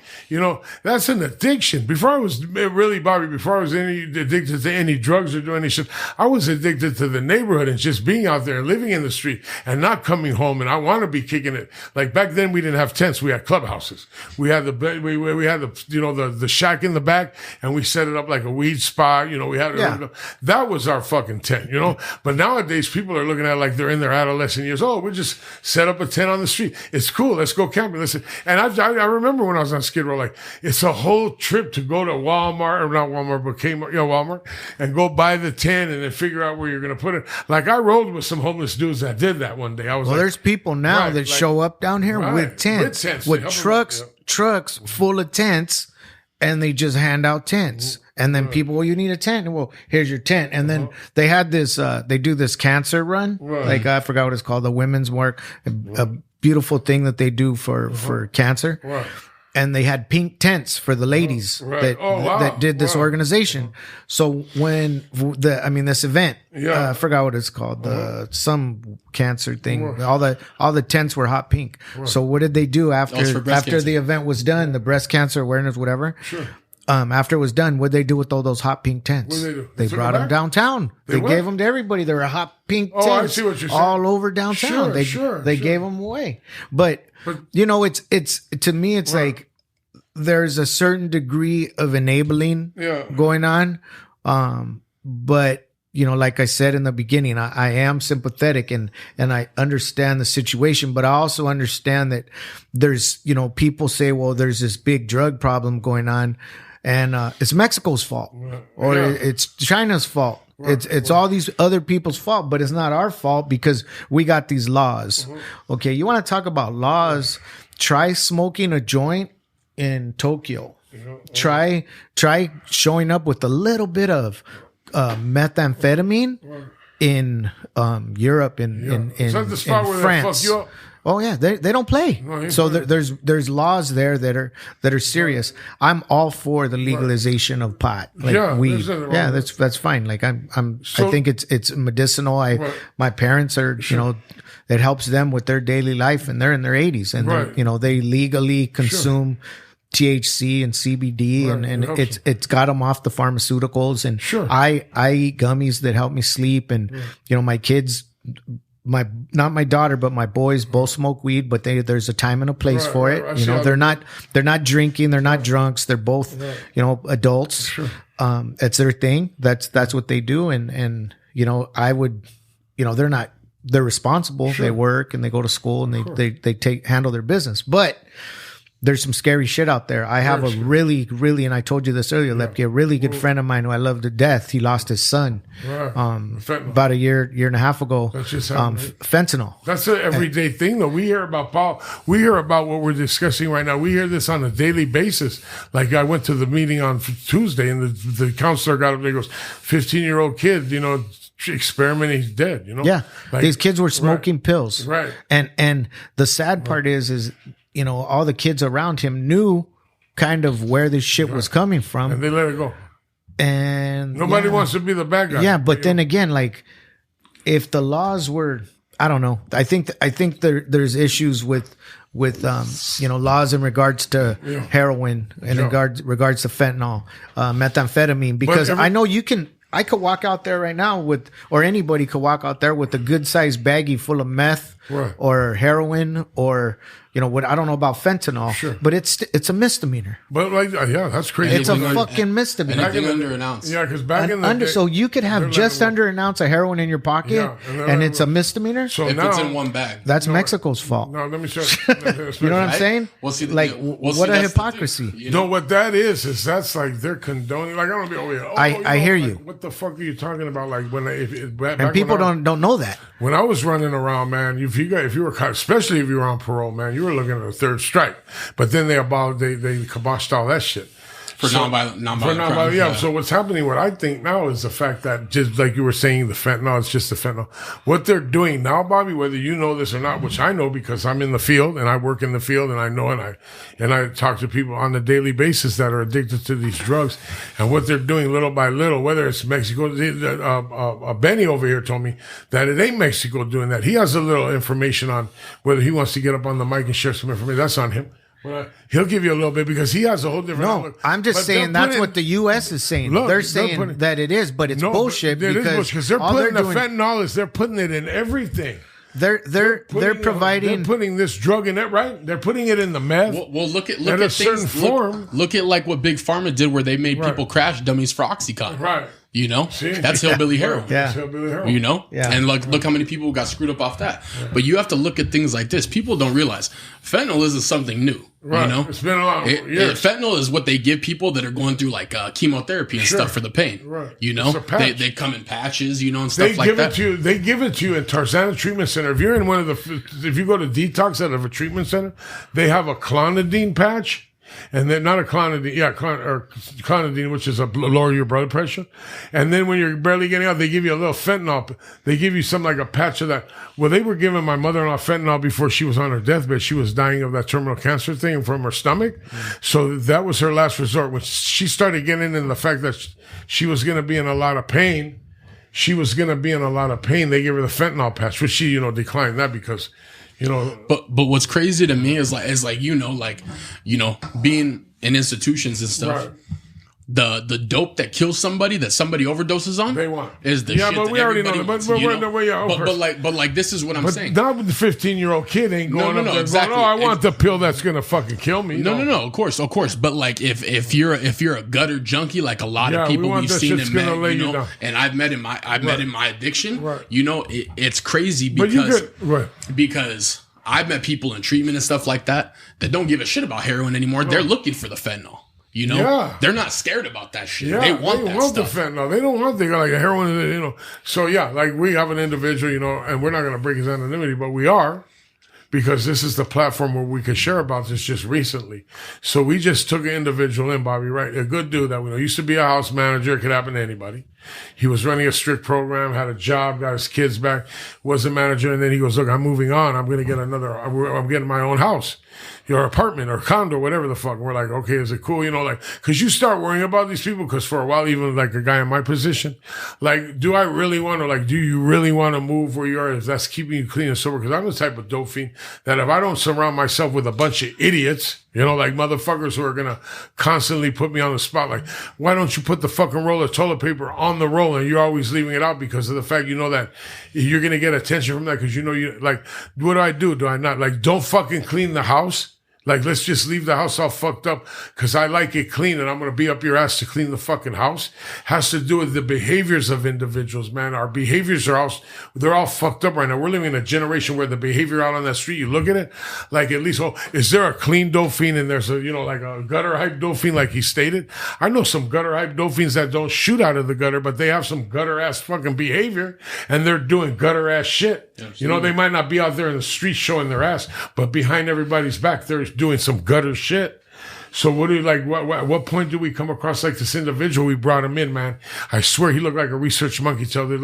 That's an addiction. Before I was addicted to any drugs or doing any shit, I was addicted to the neighborhood and just being out there and living in the street and not coming home. And I want to be kicking it. Like back then we didn't have tents. We had clubhouses. We had the shack in the back and we set it up like a weed spot. That was our fucking tent, But nowadays people are looking at it like they're in their adolescent years. Oh, we just set up a tent on the street. It's cool. Let's go camping. Listen. And I remember when I was on Skid Row, it's a whole trip to go to Walmart, or not Walmart, but Kmart, Walmart, and go buy the tent and then figure out where you're going to put it. Like I rolled with some homeless dudes that did that one day. There's people now that show up down here with tents, with trucks full of tents, and they just hand out tents. And then people, well, you need a tent. Well, here's your tent. And then they had this, they do this cancer run. Like I forgot what it's called, the women's work, a beautiful thing that they do for cancer. Right. And they had pink tents for the ladies that did this organization. So when this event, I forgot what it's called, some cancer thing. All the tents were hot pink. So what did they do after the event was done? The breast cancer awareness, whatever. Sure. After it was done, what did they do with all those hot pink tents? What did they do? They brought them downtown. They gave them to everybody. There were hot pink tents I see what you're saying. All over downtown. They gave them away. But it's to me, it's like there's a certain degree of enabling going on. But like I said in the beginning, I am sympathetic and I understand the situation, but I also understand that there's, people say, well, there's this big drug problem going on and it's Mexico's fault or it's China's fault. Right. It's all these other people's fault, but it's not our fault because we got these laws. Mm-hmm. Okay, you want to talk about laws? Try smoking a joint in Tokyo. Try showing up with a little bit of methamphetamine in Europe, in Is that the spot where France. they fuck you up? Oh yeah, they don't play. No, so there's laws there that are serious. I'm all for the legalization of pot, like weed. Yeah, that's fine. Like I think it's medicinal. My parents are it helps them with their daily life, and they're in their 80s, and they legally consume THC and CBD, and it's got them off the pharmaceuticals. And I eat gummies that help me sleep, and my kids. Not my daughter, but my boys both smoke weed, but there's a time and a place for it. They're not drinking, they're not drunks, they're both, adults. It's their thing. That's what they do. And I would, they're responsible. They work and they go to school and they handle their business. But there's some scary shit out there. I have a really, really, and I told you this earlier, Lepke, a really good friend of mine who I love to death. He lost his son about a year and a half ago. That's just fentanyl. That's an everyday thing, though. We hear about Paul. We hear about what we're discussing right now. We hear this on a daily basis. Like I went to the meeting on Tuesday, and the counselor got up there and goes, 15-year-old kid, experimenting, he's dead. Yeah, these kids were smoking pills. Right. And the sad part is all the kids around him knew kind of where this shit was coming from. And they let it go. And nobody wants to be the bad guy. Yeah, but then again, like if the laws were, I don't know. I think there's issues with laws in regards to heroin and in regards to fentanyl, methamphetamine, because I know I could walk out there right now or anybody could walk out there with a good sized baggie full of meth or heroin or, what I don't know about fentanyl, but it's a misdemeanor. But that's crazy. It's a fucking misdemeanor. Anything under an ounce. Yeah, because back in the day, so you could have just under an ounce of heroin in your pocket, and it's a misdemeanor. So if it's in one bag, that's Mexico's fault. No, let me show you know what I'm saying? Well, see, what a hypocrisy. No, what that is that's like they're condoning. Like I don't be over here. I hear you. What the fuck are you talking about? Like and people don't know that. When I was running around, man, if you were caught, especially if you were on parole, man, you were looking at a third strike. But then they kiboshed all that shit. For nonviolent crimes. Yeah. So what's happening, what I think now is the fact that just like you were saying, the fentanyl, it's just the fentanyl. What they're doing now, Bobby, whether you know this or not, which I know because I'm in the field and I work in the field and I know and I talk to people on a daily basis that are addicted to these drugs, and what they're doing little by little, whether it's Mexico, Benny over here told me that it ain't Mexico doing that. He has a little information on whether he wants to get up on the mic and share some information. That's on him. Well, he'll give you a little bit because he has a whole different outlook. I'm just saying that's what the U.S. is saying. They're saying that it is, but it's bullshit because they're putting the fentanyl they're putting it in everything. They're putting this drug in it, right? They're putting it in the meth. Well, look at a certain form. Look at like what Big Pharma did, where they made people crash dummies for OxyContin. Right. That's hillbilly heroin. Yeah. Hillbilly heroin. And look how many people got screwed up off that. Yeah. But you have to look at things like this. People don't realize fentanyl isn't something new. Right. It's been a lot of years. Fentanyl is what they give people that are going through like chemotherapy and stuff for the pain. Right. They come in patches, and stuff like that. They give it to you in Tarzana Treatment Center. If you're in if you go to detox out of a treatment center, they have a clonidine patch. And then not a clonidine, clonidine, which is a lower your blood pressure. And then when you're barely getting out, they give you a little fentanyl. They give you something like a patch of that. Well, they were giving my mother-in-law fentanyl before she was on her deathbed. She was dying of that terminal cancer thing from her stomach. So that was her last resort. When she started getting in the fact that she was going to be in a lot of pain, they gave her the fentanyl patch, which she, declined that because... But what's crazy to me is being in institutions and stuff. Right. The dope that kills somebody that somebody overdoses on, they want is the shit. But we already know that. But this is what I'm saying. Not with the 15-year-old kid ain't going up there exactly. going, I want the pill that's gonna fucking kill me. No, of course. But like if you're a gutter junkie, like a lot of people we've seen in med, and I've met in my addiction, it's crazy because I've met people in treatment and stuff like that don't give a shit about heroin anymore. They're looking for the fentanyl. They're not scared about that shit. They want the fentanyl. They don't want like a heroin, So like we have an individual, and we're not going to break his anonymity, but we are, because this is the platform where we could share about this just recently. So we just took an individual in, Bobby, right? A good dude that we know used to be a house manager. It could happen to anybody. He was running a strict program, had a job, got his kids back, was a manager, and then he goes, look, I'm moving on. I'm getting my own house, your apartment or condo, whatever the fuck. We're like, okay, is it cool? Cause you start worrying about these people, cause for a while, even like a guy in my position, like, do I really want to, do you really want to move where you are if that's keeping you clean and sober? Cause I'm the type of dope fiend that if I don't surround myself with a bunch of idiots, like motherfuckers who are going to constantly put me on the spot. Like, why don't you put the fucking roll of toilet paper on the roll and you're always leaving it out because of the fact that you're going to get attention from that because what do? Do I not? Don't fucking clean the house. Let's just leave the house all fucked up because I like it clean and I'm going to be up your ass to clean the fucking house. Has to do with the behaviors of individuals, man. Our behaviors they're all fucked up right now. We're living in a generation where the behavior out on that street, you look at it, at least, is there a clean dauphine and there's a gutter hype dauphine like he stated? I know some gutter hype dauphines that don't shoot out of the gutter, but they have some gutter ass fucking behavior and they're doing gutter ass shit. Absolutely. They might not be out there in the street showing their ass, but behind everybody's back, they're doing some gutter shit. So what do you what point do we come across this individual? We brought him in, man. I swear he looked like a research monkey tail. We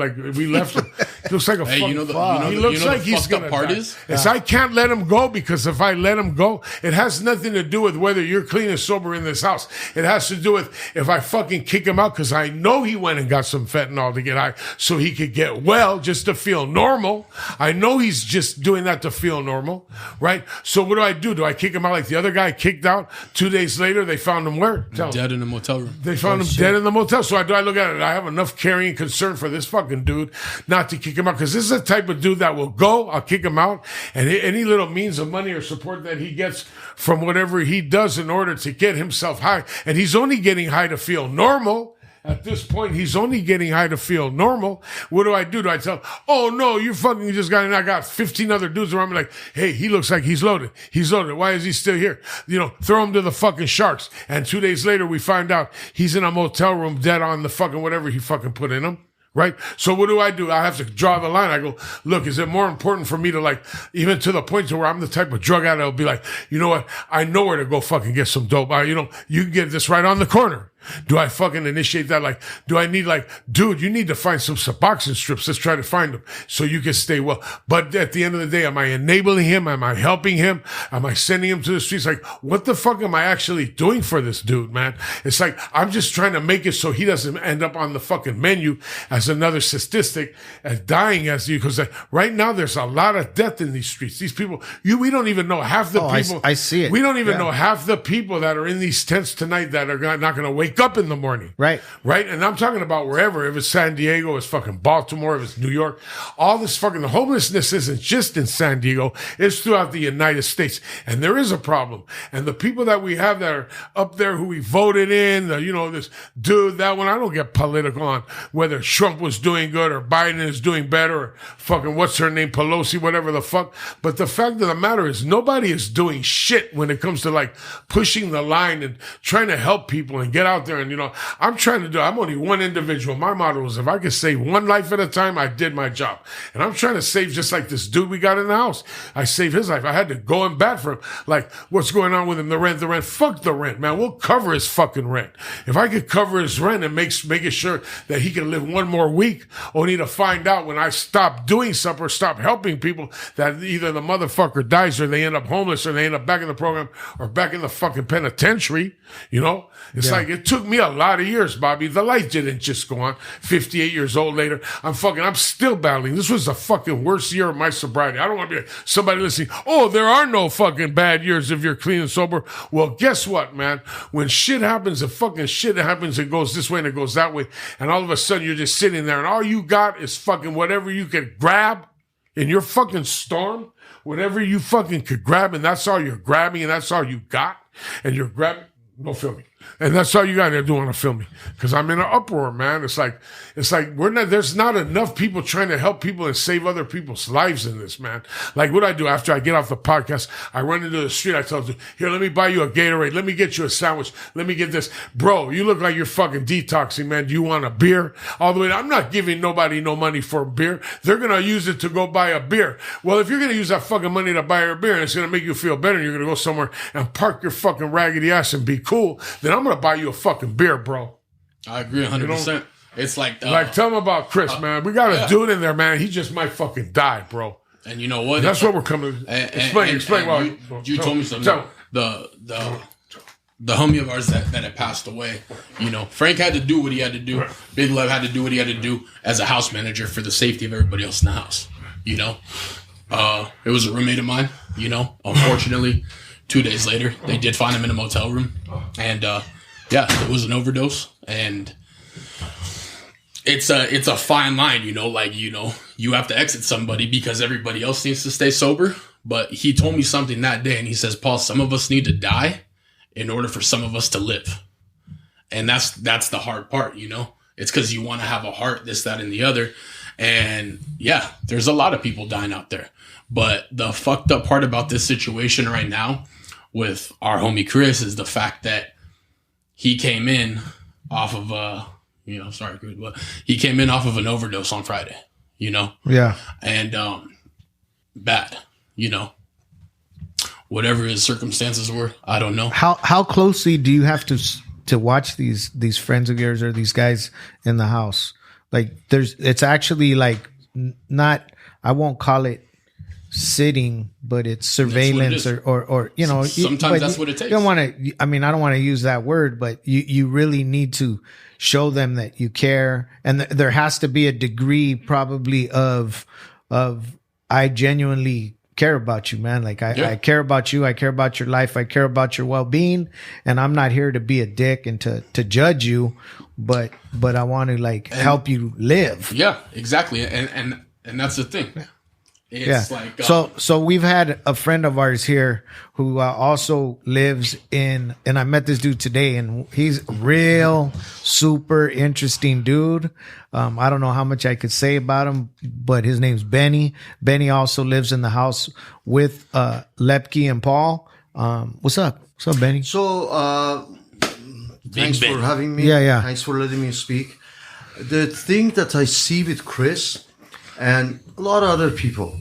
left him. He looks like a fucking he looks like he's gonna die. It's I can't let him go because if I let him go, it has nothing to do with whether you're clean and sober in this house. It has to do with if I fucking kick him out because I know he went and got some fentanyl to get high so he could get well just to feel normal. I know he's just doing that to feel normal, right? So what do? Do I kick him out like the other guy kicked out 2 days later? They found him where? Dead in the motel room. They found him dead in the motel. So I look at it. I have enough caring and concern for this fucking dude not to kick him out because this is the type of dude that will go. I'll kick him out, and any little means of money or support that he gets from whatever he does in order to get himself high, and he's only getting high to feel normal. At this point, he's only getting high to feel normal. What do? Do I tell him, oh, no, you fucking just got in. I got 15 other dudes around me like, hey, he looks like he's loaded. He's loaded. Why is he still here? Throw him to the fucking sharks. And 2 days later, we find out he's in a motel room dead on the fucking whatever he fucking put in him. Right? So what do? I have to draw the line. I go, look, is it more important for me to even to the point to where I'm the type of drug addict that'll be like, you know what? I know where to go fucking get some dope. You can get this right on the corner. Do I fucking initiate that? Do I need dude, you need to find some Suboxone strips. Let's try to find them so you can stay well. But at the end of the day, am I enabling him? Am I helping him? Am I sending him to the streets? What the fuck am I actually doing for this dude, man? It's I'm just trying to make it so he doesn't end up on the fucking menu as another statistic as dying as you. Because right now there's a lot of death in these streets. These people, we don't even know half the people. I see it. We don't even know half the people that are in these tents tonight that are not going to wake up in the morning. Right. And I'm talking about wherever, if it's San Diego, it's fucking Baltimore, if it's New York, all this fucking, the homelessness isn't just in San Diego, it's throughout the United States. And there is a problem. And the people that we have that are up there who we voted in, this dude, that one, I don't get political on whether Trump was doing good or Biden is doing better or fucking what's her name, Pelosi, whatever the fuck. But the fact of the matter is nobody is doing shit when it comes to pushing the line and trying to help people and get out there and, I'm only one individual. My motto is if I could save one life at a time, I did my job. And I'm trying to save just like this dude we got in the house. I saved his life. I had to go in bad for him. What's going on with him? The rent. Fuck the rent, man. We'll cover his fucking rent. If I could cover his rent and making sure that he can live one more week, only to find out when I stop doing something or stop helping people that either the motherfucker dies or they end up homeless or they end up back in the program or back in the fucking penitentiary, It's it took me a lot of years, Bobby. The light didn't just go on. 58 years old later, I'm still battling. This was the fucking worst year of my sobriety. I don't want to be somebody listening, oh, there are no fucking bad years if you're clean and sober. Well, guess what, man? When shit happens, it goes this way and it goes that way. And all of a sudden you're just sitting there and all you got is fucking whatever you could grab in your fucking storm, whatever you fucking could grab, and that's all you're grabbing and that's all you got. And you're grabbing, no filming. And that's all you got to do on a filming. Because I'm in an uproar, man. It's like there's not enough people trying to help people and save other people's lives in this, man. What I do after I get off the podcast, I run into the street, I tell them, here, let me buy you a Gatorade. Let me get you a sandwich. Let me get this. Bro, you look like you're fucking detoxing, man. Do you want a beer? All the way, I'm not giving nobody no money for a beer. They're going to use it to go buy a beer. Well, if you're going to use that fucking money to buy a beer and it's going to make you feel better and you're going to go somewhere and park your fucking raggedy ass and be cool, then I'm going to buy you a fucking beer, bro. I agree 100%. It's like tell him about Chris, man. We got a dude in there, man. He just might fucking die, bro. And you know what? That's what we're coming. Explain. Well, you told me something. The homie of ours that had passed away, you know, Frank had to do what he had to do. Big Love had to do what he had to do as a house manager for the safety of everybody else in the house. You know, it was a roommate of mine. You know, unfortunately, 2 days later, they did find him in a motel room, and it was an overdose. And it's a fine line, you know, like, you know, you have to exit somebody because everybody else needs to stay sober. But he told me something that day, and he says, Paul, some of us need to die in order for some of us to live. And that's the hard part, you know? It's because you want to have a heart, this, that, and the other. And yeah, there's a lot of people dying out there. But the fucked up part about this situation right now with our homie Chris is the fact that he came in off of he came in off of an overdose on Friday, you know? Yeah. And bad, you know? Whatever his circumstances were, I don't know. How closely do you have to watch these friends of yours or these guys in the house? Like it's actually like not, I won't call it sitting, but it's surveillance or you know. Sometimes that's what it takes. You don't want to. I mean, I don't want to use that word, but you really need to show them that you care, and there has to be a degree probably of I genuinely care about you, man. Like I care about you. I care about your life. I care about your well-being, and I'm not here to be a dick and to judge you, but I want to help you live. Yeah, exactly. And that's the thing. It's like so we've had a friend of ours here who also lives in, and I met this dude today, and he's a real super interesting dude. I don't know how much I could say about him, but his name's Benny. Benny also lives in the house with Lepke and Paul. What's up? What's up, Benny? So thanks for having me. Yeah. Thanks for letting me speak. The thing that I see with Chris and a lot of other people,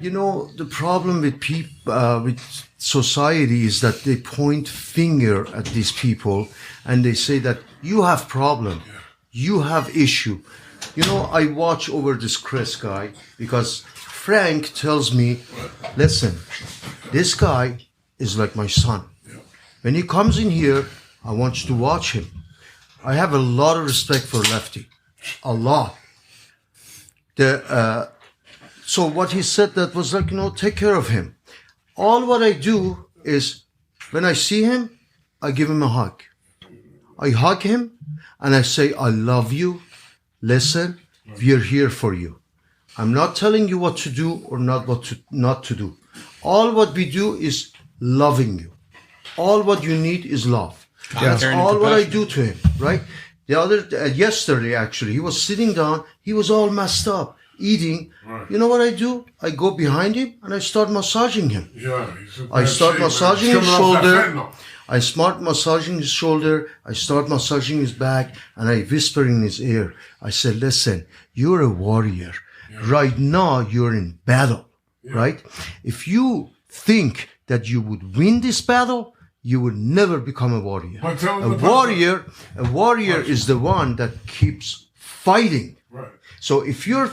you know, the problem with people, with society is that they point finger at these people and they say that you have problem, you have issue. You know, I watch over this Chris guy because Frank tells me, listen, this guy is like my son. When he comes in here, I want you to watch him. I have a lot of respect for Lefty, a lot. So what he said, that was like, you know, take care of him. All what I do is when I see him, I give him a hug. I hug him and I say, I love you. Listen, we're here for you. I'm not telling you what to do or not to do. All what we do is loving you. All what you need is love. That's all what I do to him, right? Yesterday, actually, he was sitting down. He was all messed up, eating. Right. You know what I do? I go behind him and I start massaging him. Yeah, I start massaging his shoulder. I start massaging his shoulder. I start massaging his back, and I whisper in his ear. I say, listen, you're a warrior. Yeah. Right now, you're in battle, right? If you think that you would win this battle, you will never become a warrior. A warrior is the one that keeps fighting. Right. So if you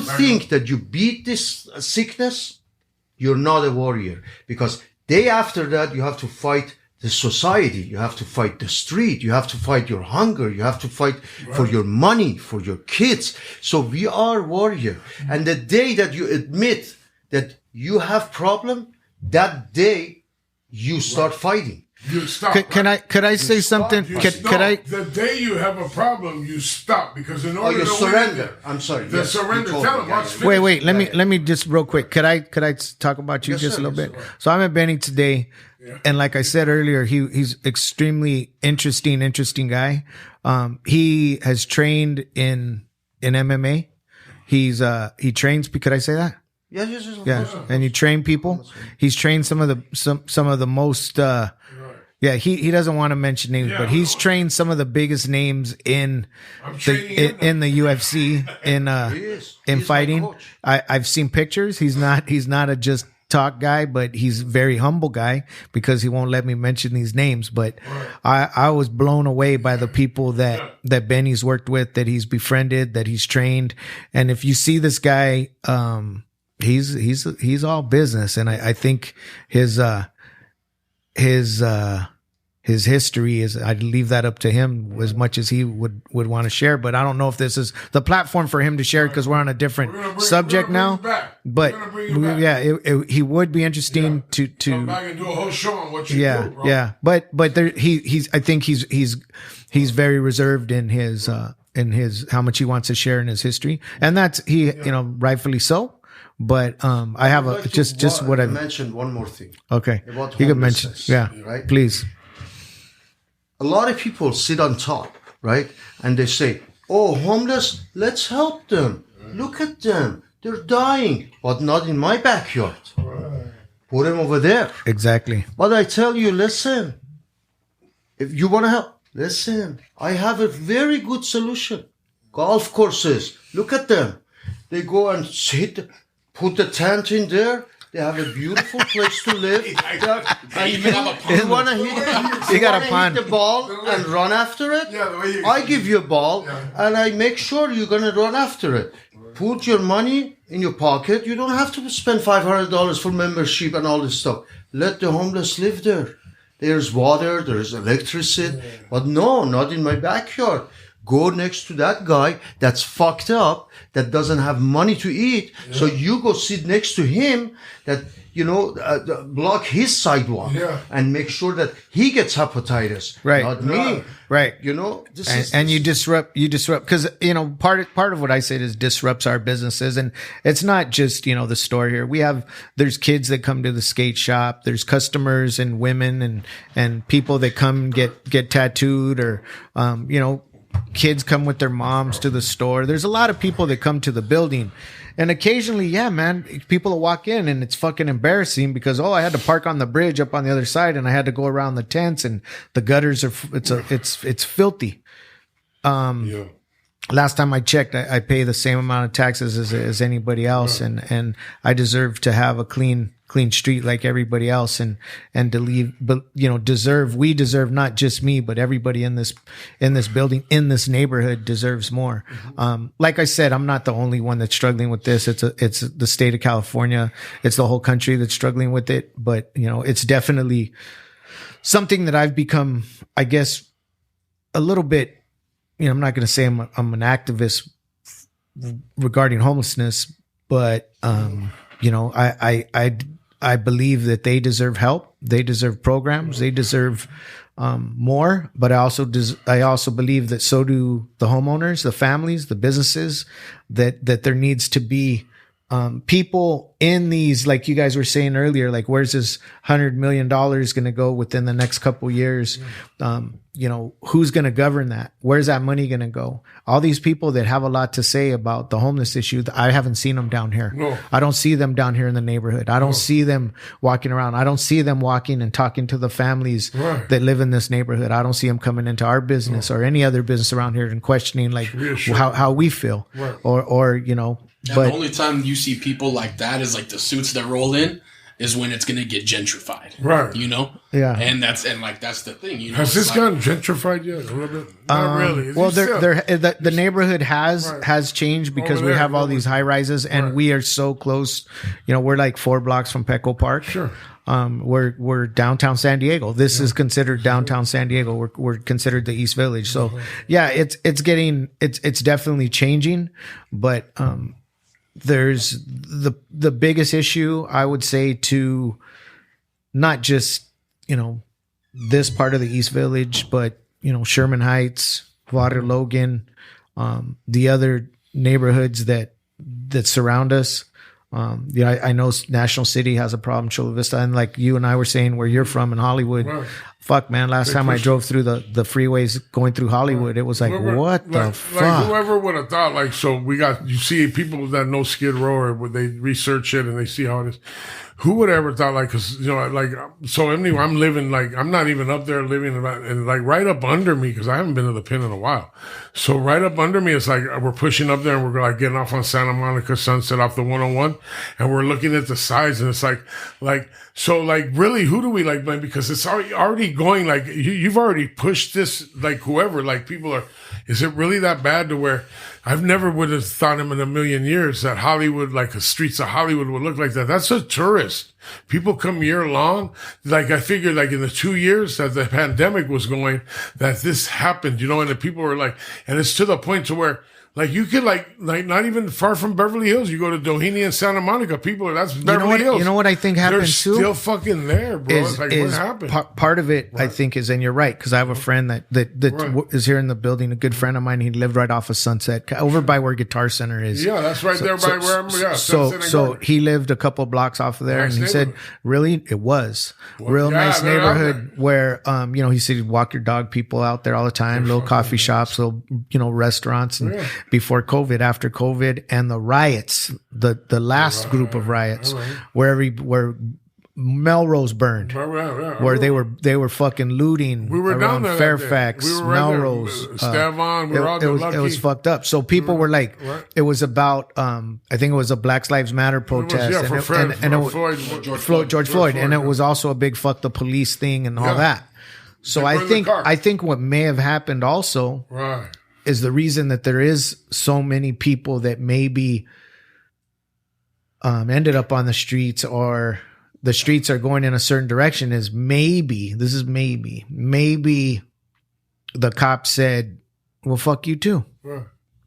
think that you beat this sickness, you're not a warrior, because day after that you have to fight the society, you have to fight the street, you have to fight your hunger, you have to fight for your money, for your kids. So we are warrior. And the day that you admit that you have problem, that day you start fighting. You stop. Could I say something? Could I? The day you have a problem, you stop, because in order you to surrender. I'm sorry. The surrender. Tell him. Wait. Let me just real quick. Could I talk about you just a little bit? So I met Benny today, and like I said earlier, he's extremely interesting guy. He has trained in MMA. He trains. Could I say that? Yes. And you train people. He's trained some of the most. He doesn't want to mention names, but he's trained some of the biggest names in the UFC in fighting. I've seen pictures. He's not just talk guy, but he's a very humble guy because he won't let me mention these names. But I was blown away by the people that Benny's worked with, that he's befriended, that he's trained. And if you see this guy, he's all business. And I think his history is, I'd leave that up to him as much as he would want to share. But I don't know if this is the platform for him to share because we're on a different subject now. But he would be interesting to come back and do a whole show on what you do, bro. Yeah. But there, I think he's very reserved in his how much he wants to share in his history, and that's rightfully so. But I have what I mentioned. One more thing. Okay, about you can mention. Yeah, right. Please. A lot of people sit on top, right? And they say, oh, homeless, let's help them. Look at them. They're dying. But not in my backyard. Put them over there. Exactly. But I tell you, listen. If you want to help, listen. I have a very good solution. Golf courses. Look at them. They go and put the tent in there. They have a beautiful place to live. You want to hit the ball and run after it? I give you a ball and I make sure you're going to run after it. Put your money in your pocket. You don't have to spend $500 for membership and all this stuff. Let the homeless live there. There's water, there's electricity. But no, not in my backyard. Go next to that guy that's fucked up, that doesn't have money to eat. Yeah. So you go sit next to him that, block his sidewalk and make sure that he gets hepatitis, not me. Right. You disrupt because, part of what I said is disrupts our businesses. And it's not just, the store here. There's kids that come to the skate shop. There's customers and women and people that come get tattooed or, kids come with their moms to the store. There's a lot of people that come to the building. And occasionally, people will walk in and it's fucking embarrassing because, I had to park on the bridge up on the other side and I had to go around the tents and the gutters it's filthy. Last time I checked, I pay the same amount of taxes as anybody else. And I deserve to have a clean street like everybody else and to leave, but we deserve, not just me, but everybody in this building, in this neighborhood deserves more. Like I said, I'm not the only one that's struggling with this. It's the state of California. It's the whole country that's struggling with it. But, it's definitely something that I've become, I guess, a little bit, I'm not going to say I'm an activist regarding homelessness, but, I believe that they deserve help. They deserve programs. They deserve more. But I also believe that so do the homeowners, the families, the businesses. That there needs to be people in these, like you guys were saying earlier. Like, where's this $100 million going to go within the next couple years? Who's going to govern that? Where's that money going to go? All these people that have a lot to say about the homeless issue, I haven't seen them down here. No. I don't see them down here in the neighborhood. I don't see them walking around. I don't see them walking and talking to the families that live in this neighborhood. I don't see them coming into our business or any other business around here and questioning how we feel or the only time you see people like that is like the suits that roll in is when it's going to get gentrified. Right. Yeah. And that's the thing. Has this gotten gentrified yet? A little bit? Not really. Well, the neighborhood has changed because we have all these high rises and we are so close. We're like 4 blocks from Petco Park. Sure. We're downtown San Diego. This is considered downtown San Diego. We're considered the East Village. So it's definitely changing, but, there's the biggest issue, I would say, to not just, this part of the East Village, but, Sherman Heights, Water Logan, the other neighborhoods that surround us. I know National City has a problem, Chula Vista, and like you and I were saying where you're from in Hollywood. Right. Fuck, man, last time I drove through the freeways going through Hollywood, it was like, what the fuck? Like, whoever would have thought, you see people that know Skid Row, or would they research it and they see how it is. who would ever thought, like, cause, so anyway, I'm living, like, I'm not even up there living, and like, right up under me, cause I haven't been to the Pin in a while. So right up under me, it's like, we're pushing up there and we're like getting off on Santa Monica Sunset off the 101, and we're looking at the sides, and it's like, so like, really, who do we like blame? Because it's already going, like, you've already pushed this, like, whoever, like, people are, is it really that bad to where I've never would have thought in a million years that Hollywood, like the streets of Hollywood would look like that. That's a tourist. People come year long. Like I figured like in the 2 years that the pandemic was going, that this happened, and the people were like, and it's to the point to where like you could like not even far from Beverly Hills. You go to Doheny and Santa Monica. People are, that's Beverly Hills. You know what I think happens too? They're still fucking there, bro. It's like, what happened? Part of it, I think, is, and you're right, because I have a friend that is here in the building, a good friend of mine. He lived right off of Sunset, over by where Guitar Center is. Yeah, that's right there by where I'm. Yeah, so he lived a couple blocks off of there, and he said, really, it was real nice neighborhood where, he said he'd walk your dog people out there all the time, little coffee shops, little, restaurants, and before COVID, after COVID, and the riots, the last group of riots, where Melrose burned, where they were fucking looting around Fairfax, Melrose, Stavon. It was fucked up. So people were like, it was about, I think it was a Black Lives Matter protest, George Floyd, and it was also a big fuck the police thing and all that. So I think what may have happened also is the reason that there is so many people that maybe ended up on the streets, or the streets are going in a certain direction, is maybe the cop said, well, fuck you too.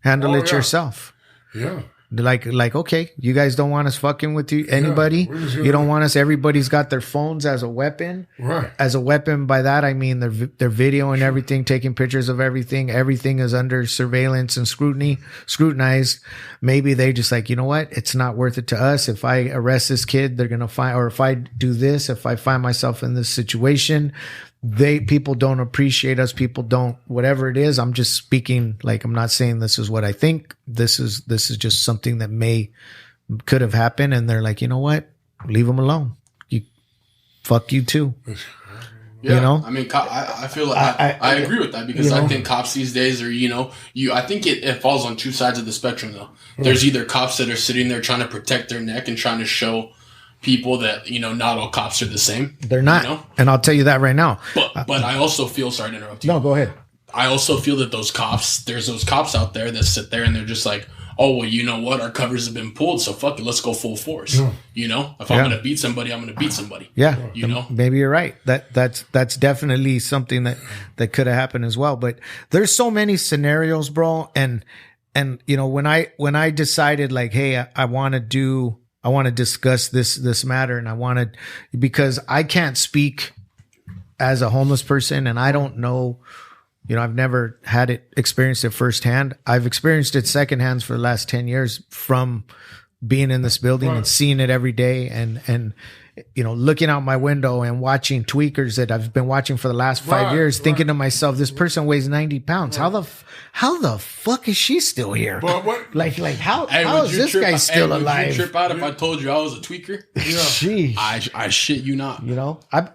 Handle it yourself. Yeah. Like, okay, you guys don't want us fucking with you, anybody. You don't want us. Everybody's got their phones as a weapon. Right. As a weapon, by that I mean they're videoing everything, taking pictures of everything. Everything is under surveillance and scrutinized. Maybe they just like, you know what? It's not worth it to us. If I arrest this kid, they're gonna find, or if I do this, if I find myself in this situation, people don't appreciate us. People don't, whatever it is. I'm just speaking, like, I'm not saying this is what I think. This is just something that could have happened. And they're like, you know what? Leave them alone. Fuck you too. Yeah, I mean, I feel like I agree with that, because I think cops these days are, I think it falls on two sides of the spectrum though. There's either cops that are sitting there trying to protect their neck and trying to show people that, not all cops are the same. They're not. And I'll tell you that right now. But I also feel, sorry to interrupt you. No, go ahead. I also feel that there's those cops out there that sit there and they're just like, oh, well, you know what? Our covers have been pulled, so fuck it, let's go full force. If I'm going to beat somebody, I'm going to beat somebody. Yeah. Maybe you're right. That's definitely something that could have happened as well. But there's so many scenarios, bro. And when I decided, like, hey, I want to discuss this matter, and because I can't speak as a homeless person, and I don't know, I've never experienced it firsthand. I've experienced it secondhand for the last 10 years from being in this building and seeing it every day, and looking out my window and watching tweakers that I've been watching for the last 5 years, thinking to myself, this person weighs 90 pounds. How the fuck is she still here? Like how is this guy still alive? Would you trip out if I told you I was a tweaker? Jeez. I shit you not.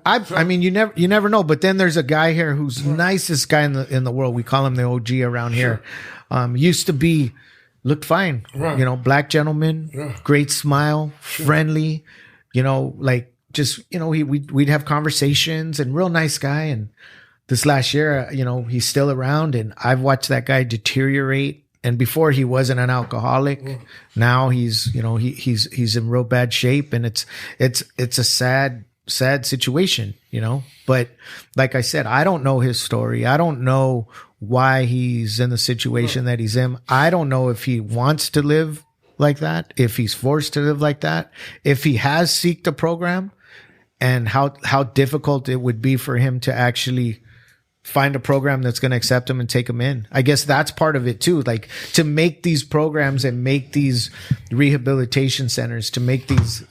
I mean, you never know. But then there's a guy here who's nicest guy in the world. We call him the OG around here. Used to be, looked fine. Black gentleman, great smile, friendly. We'd have conversations, and real nice guy. And this last year, he's still around, and I've watched that guy deteriorate. And before, he wasn't an alcoholic. Now he's he's in real bad shape, and it's a sad situation, But like I said, I don't know his story. I don't know why he's in the situation that he's in. I don't know if he wants to live like that, if he's forced to live like that, if he has sought a program, and how difficult it would be for him to actually find a program that's going to accept him and take him in. I guess that's part of it too. Like, to make these programs and make these rehabilitation centers, to make these,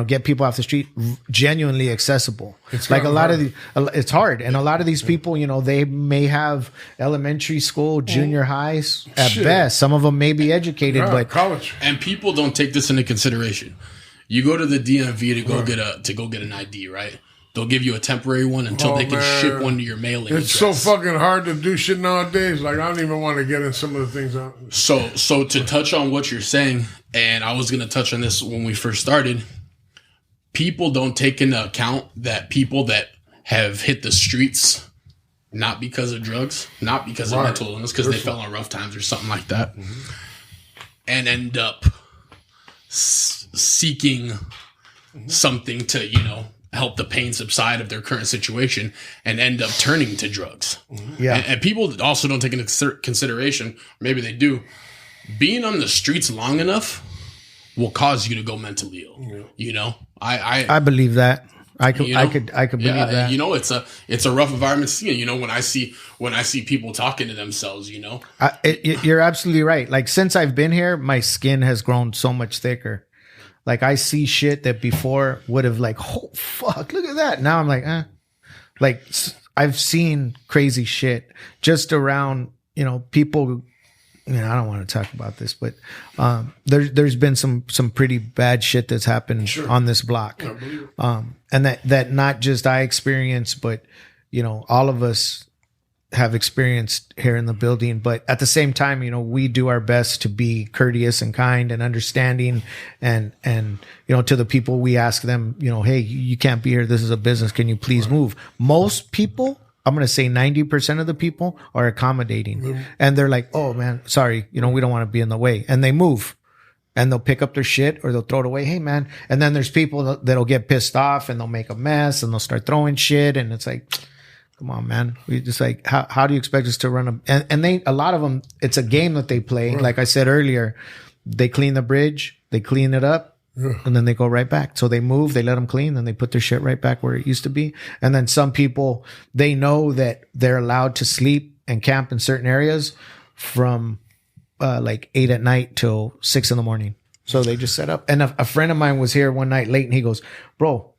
get people off the street genuinely accessible. It's like it's hard. And a lot of these people, they may have elementary school, junior highs at best. Some of them may be educated, but college. And people don't take this into consideration. You go to the DMV to go get an ID, right? They'll give you a temporary one until they can ship one to your mailing It's address. so fucking hard to do shit nowadays. Like, I don't even want to get in some of the things out. So to touch on what you're saying, and I was going to touch on this when we first started, people don't take into account that people that have hit the streets, not because of drugs, not because of mental illness, because they fell on rough times or something like that, and end up seeking something to, help the pain subside of their current situation and end up turning to drugs. Yeah. And people also don't take into consideration, maybe they do, being on the streets long enough will cause you to go mentally ill. I believe that. I could believe that. It's a rough environment to see. When I see people talking to themselves, you're absolutely right. Like, since I've been here, my skin has grown so much thicker. Like, I see shit that before would have like, oh fuck, look at that. Now I'm like, like, I've seen crazy shit just around, people. I don't want to talk about this, but there's been some pretty bad shit that's happened on this block, and that not just I experienced, but all of us have experienced here in the building. But at the same time, we do our best to be courteous and kind and understanding, and to the people we ask them, hey, you can't be here. This is a business. Can you please move? Most people, I'm going to say 90% of the people, are accommodating, and they're like, oh man, sorry, we don't want to be in the way. And they move, and they'll pick up their shit or they'll throw it away. Hey man. And then there's people that'll get pissed off and they'll make a mess and they'll start throwing shit. And it's like, come on, man. We just like, how do you expect us to run a lot of them, it's a game that they play. Right. Like I said earlier, they clean the bridge, they clean it up. Yeah. And then they go right back. So they move, they let them clean, then they put their shit right back where it used to be. And then some people, they know that they're allowed to sleep and camp in certain areas from like 8 at night till 6 in the morning. So they just set up. And a friend of mine was here one night late and he goes, bro,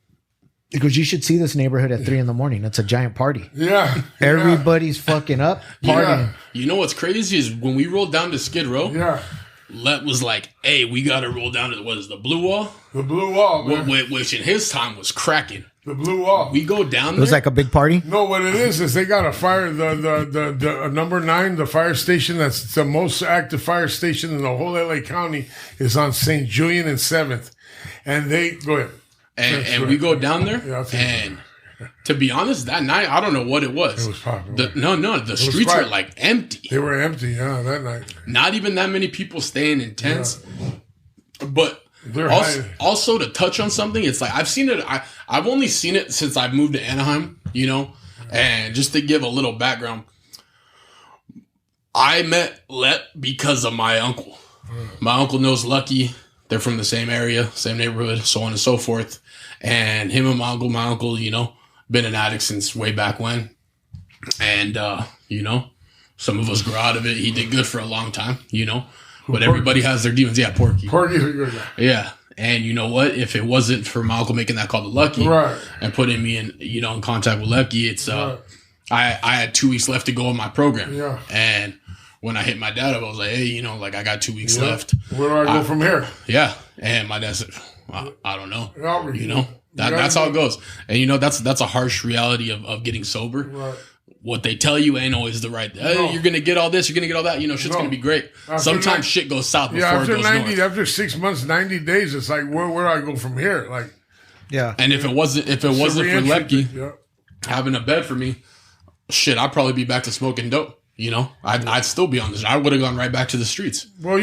you should see this neighborhood at 3 in the morning. It's a giant party. Yeah. Everybody's fucking up, partying. Yeah. What's crazy is when we rolled down to Skid Row. Yeah. Let was like, hey, we got to roll down to the Blue Wall? The Blue Wall, man. Which in his time was cracking. The Blue Wall. We go down there. It was like a big party? No, what it is they got a fire, the number 9, the fire station that's the most active fire station in the whole LA County is on St. Julian and 7th. And they, go ahead. And we go down there, and to be honest, that night, I don't know what it was. It was popping. The streets were like empty. They were empty, that night. Not even that many people staying in tents. Yeah. But also to touch on something, it's like I've seen it. I've only seen it since I've moved to Anaheim, and just to give a little background, I met Lep because of my uncle. My uncle knows Lucky. They're from the same area, same neighborhood, so on and so forth. And him and my uncle, been an addict since way back when. And, some of us grew out of it. He did good for a long time, But everybody has their demons. Yeah, Porky. Porky's a good guy. Yeah. And you know what? If it wasn't for my uncle making that call to Lucky and putting me in contact with Lucky, it's I had 2 weeks left to go in my program. Yeah. And when I hit my dad up, I was like, hey, I got 2 weeks left. Where do I go from here? Yeah. And my dad said, I don't know. That's how it goes. And, that's a harsh reality of getting sober. Right. What they tell you ain't always the right. Hey, you're going to get all this. You're going to get all that. Shit's going to be great. Sometimes shit goes south before it goes north. After 6 months, 90 days, it's like, where do I go from here? Like, yeah. And if it wasn't for Lepke having a bed for me, shit, I'd probably be back to smoking dope. I'd still be on this. I would have gone right back to the streets. Well,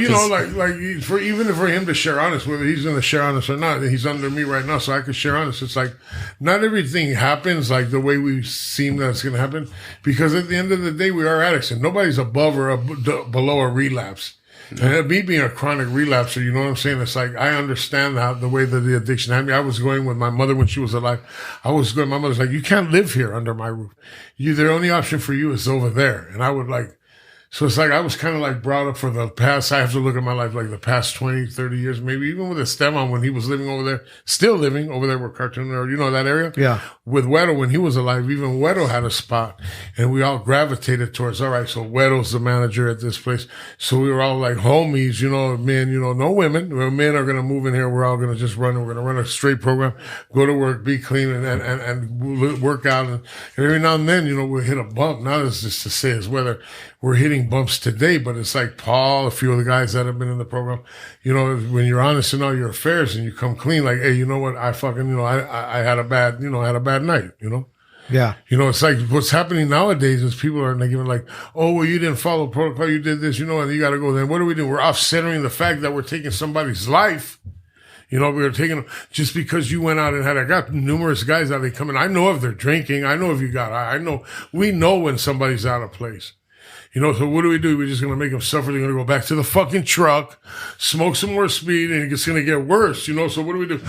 for him to share honest, whether he's going to share honest or not, he's under me right now, so I could share honest. It's like not everything happens like the way we seem that it's going to happen, because at the end of the day, we are addicts, and nobody's above or below a relapse. And me being a chronic relapser, you know what I'm saying? It's like, I understand the way that the addiction had me. I was going with my mother when she was alive. My mother's like, you can't live here under my roof. The only option for you is over there. And I would like So it's like I was kind of like brought up for the past, I have to look at my life like the past 20, 30 years, maybe even with Esteban when he was living over there, still living over there where Cartoon, or you know, that area? Yeah. With Wedo, when he was alive, even Wedo had a spot and we all gravitated towards, all right, so Wedo's the manager at this place. So we were all like homies, you know, men, you know, no women. Men are going to move in here. We're all going to just run. We're going to run a straight program, go to work, be clean and work out. And every now and then, you know, we'll hit a bump. Not as just to say as whether we're hitting bumps today, but it's like Paul, a few of the guys that have been in the program, you know, when you're honest in all your affairs and you come clean, like, hey, you know what? I fucking, you know, I had a bad night, you know? Yeah. You know, it's like what's happening nowadays is people are like, even like, oh, well, you didn't follow protocol. You did this, you know, and you got to go. Then what are we doing? We're off-centering the fact that we're taking somebody's life. You know, we were taking just because you went out and I got numerous guys out there coming. I know if they're drinking. I know if you got, we know when somebody's out of place. You know, so what do? We're just going to make them suffer. They're going to go back to the fucking truck, smoke some more speed, and it's going to get worse, you know? So what do?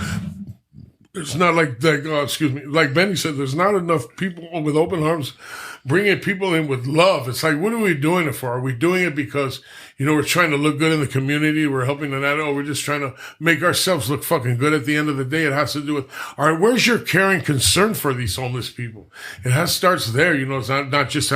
It's not like like Benny said, there's not enough people with open arms bringing people in with love. It's like, what are we doing it for? Are we doing it because, you know, we're trying to look good in the community? We're helping them out. Or we're just trying to make ourselves look fucking good at the end of the day. It has to do with, all right, where's your caring concern for these homeless people? It starts there. You know, it's not just,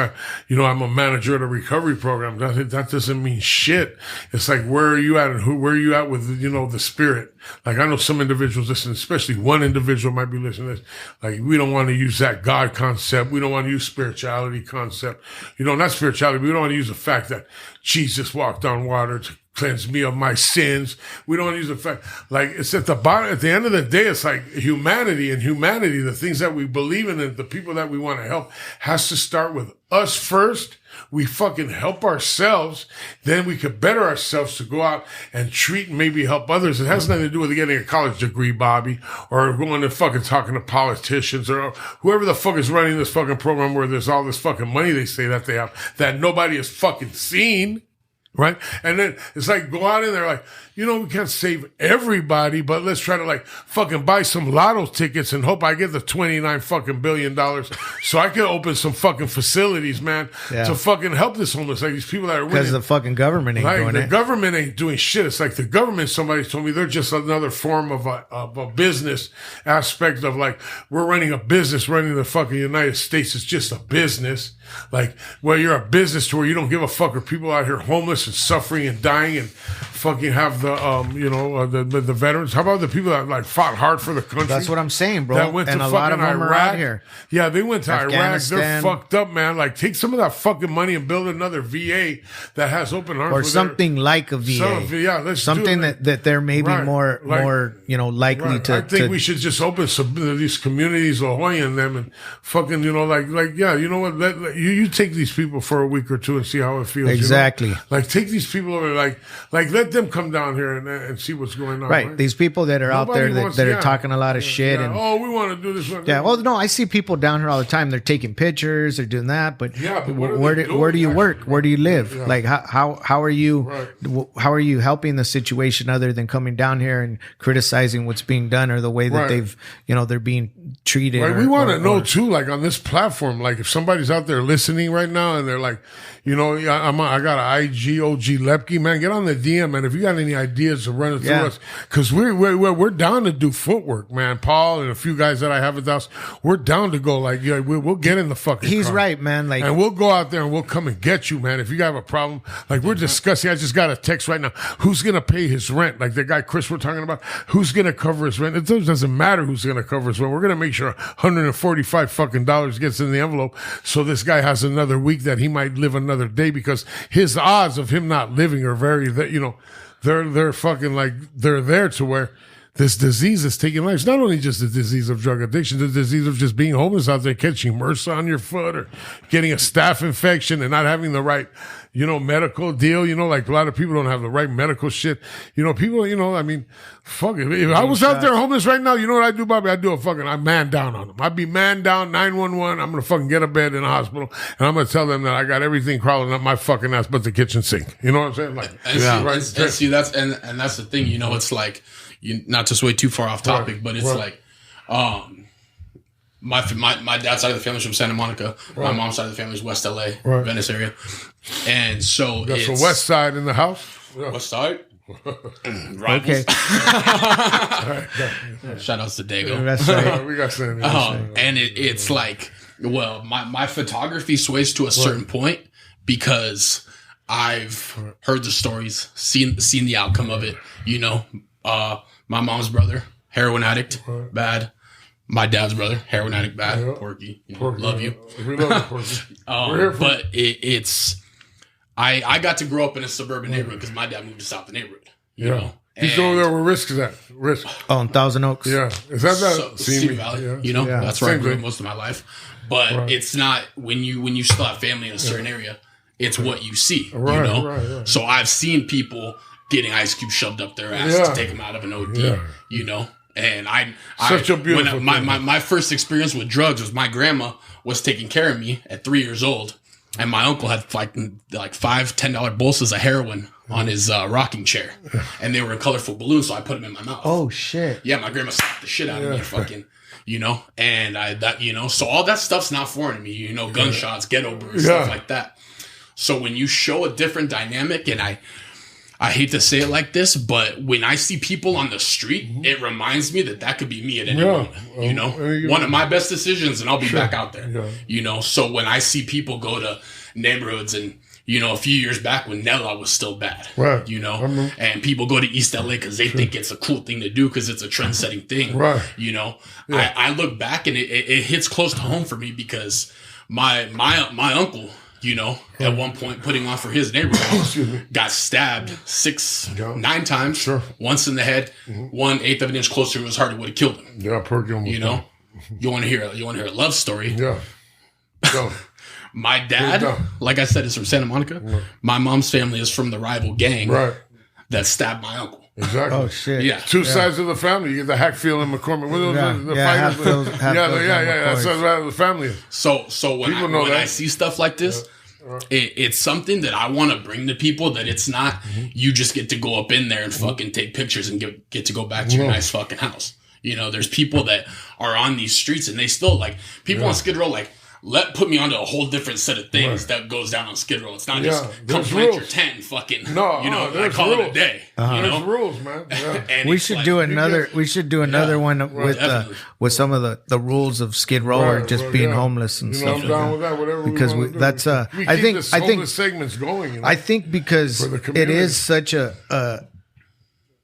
you know, I'm a manager at a recovery program. That doesn't mean shit. It's like, where are you at and where are you at with, you know, the spirit? Like, I know some individuals listen, especially one individual might be listening to this. Like, we don't want to use that God concept. We don't want to use spirituality concept. You know, not spirituality. We don't want to use the fact that Jesus walked on water to cleanse me of my sins. We don't want to use the fact, like, it's at the bottom, at the end of the day, it's like humanity, the things that we believe in and the people that we want to help has to start with us first. We fucking help ourselves, then we could better ourselves to go out and treat and maybe help others. It has nothing to do with getting a college degree, Bobby, or going and fucking talking to politicians or whoever the fuck is running this fucking program where there's all this fucking money they say that they have that nobody has fucking seen. Right? And then it's like, go out in there like, you know, we can't save everybody, but let's try to like fucking buy some lotto tickets and hope I get the $29 fucking billion so I can open some fucking facilities, man, to fucking help this homeless. Like these people that are winning. Because the fucking government ain't doing it. The government ain't doing shit. It's like the government, somebody told me, they're just another form of a business aspect of like, we're running a business, running the fucking United States. It's just a business. Like, well, you're a business to where you don't give a fuck if people out here homeless and suffering and dying and fucking have the, the veterans. How about the people that like fought hard for the country? That's what I'm saying, bro. That went and to a fucking lot of them Iraq. are out here. Yeah, they went to Iraq. They're fucked up, man. Like, take some of that fucking money and build another VA that has open arms. Or something like a VA. Let's something do it. that they're maybe more, you know, likely to. I think we should just open some of these communities, La Jolla and them, and fucking, you know, you know what? You take these people for a week or two and see how it feels. Exactly. You know? Like, take these people over, like let them come down here and see what's going on. Right. These people that are out there that are talking a lot of shit. And, we want to do this. Yeah. Well, no, I see people down here all the time. They're taking pictures. They're doing that. But where do you work? Where do you live? Yeah. Like, how are you? Right. How are you helping the situation other than coming down here and criticizing what's being done or the way that they're being treated? Right. We want to know too, like on this platform, like if somebody's out there listening right now and they're like, you know, I got an IG, OG Lepke, man, get on the DM, man. If you got any ideas to run it through us, because we're down to do footwork, man. Paul and a few guys that I have at the house, we're down to go. Like, we'll get in the fucking He's car. right, man. Like, and we'll go out there and we'll come and get you, man. If you have a problem, like we're discussing, I just got a text right now. Who's gonna pay his rent? Like the guy Chris we're talking about, who's gonna cover his rent? It doesn't matter who's gonna cover his rent. We're gonna make sure $145 fucking dollars gets in the envelope, so this guy has another week that he might live another day, because his odds of him not living are very, you know, they're fucking like, they're there to where this disease is taking life. It's not only just the disease of drug addiction, the disease of just being homeless out there, catching MRSA on your foot or getting a staph infection and not having the right, you know, medical deal. You know, like a lot of people don't have the right medical shit. You know, people, you know, I mean, fuck it. If I was out there homeless right now, you know what I do, Bobby? I man down on them. I'd be man down, 911. I'm going to fucking get a bed in a hospital and I'm going to tell them that I got everything crawling up my fucking ass but the kitchen sink. You know what I'm saying? Like, see, that's the thing, you know, it's like, not to sway too far off topic, but it's like, my dad's side of the family is from Santa Monica. Right. My mom's side of the family is West LA, right. Venice area. And so that's the West Side in the house? Yeah. West Side? Okay. Shout outs to Dago. That's right. We got some. And it's like, well, my photography sways to a certain point because I've heard the stories, seen the outcome of it. You know, my mom's brother, heroin addict, bad. My dad's brother, heroin addict, bad. Yeah. Porky, Porky, love you. We love you, Porky. We're here for but it's, I got to grow up in a suburban neighborhood because my dad moved us out the neighborhood. You know? He's over there where Risk is at. Risk. Oh, in Thousand Oaks. Yeah. Is that Simi Valley? Yeah. You know, that's where I grew up most of my life. But it's not when you still have family in a certain area. It's what you see. You know. Right. So I've seen people getting ice cubes shoved up their ass to take them out of an OD. Yeah. You know. And such a beautiful when my first experience with drugs was my grandma was taking care of me at 3 years old, and my uncle had like $5-10 bolsters of heroin on his rocking chair, and they were in colorful balloons, so I put them in my mouth. Oh shit! Yeah, my grandma slapped the shit out of me, fucking, you know, and so all that stuff's not foreign to me, you know, gunshots, ghetto birds, stuff like that. So when you show a different dynamic, and I hate to say it like this, but when I see people on the street, it reminds me that could be me at any moment. You know, one of my best decisions, and I'll be back out there. Yeah. You know, so when I see people go to neighborhoods, and you know, a few years back when Nella was still bad, right? You know, and people go to East LA because they think it's a cool thing to do because it's a trend-setting thing, right? You know, I look back and it hits close to home for me because my uncle, you know, at one point putting on for his neighborhood, got stabbed 9 times. Sure. Once in the head, 1/8 of an inch closer to his heart, it would have killed him. Yeah, you know, you want to hear a love story? Yeah. Go. My dad, like I said, is from Santa Monica. Yeah. My mom's family is from the rival gang that stabbed my uncle. Exactly. Oh shit! Yeah, two sides of the family. You get the Hatfield and McCormick. What the fighters? That's the family. So when I see stuff like this, it's something that I want to bring to people. That it's not you just get to go up in there and fucking take pictures and get to go back to your nice fucking house. You know, there's people that are on these streets and they still like people on Skid Row like. Put me onto a whole different set of things that goes down on Skid Row. It's not just come rent your tent and fucking I call it a day. You know? There's rules, man. Yeah. We should do another one with some of the rules of Skid Row or just being homeless and stuff. I'm down with that, whatever because I think segments going. You know? I think because it is such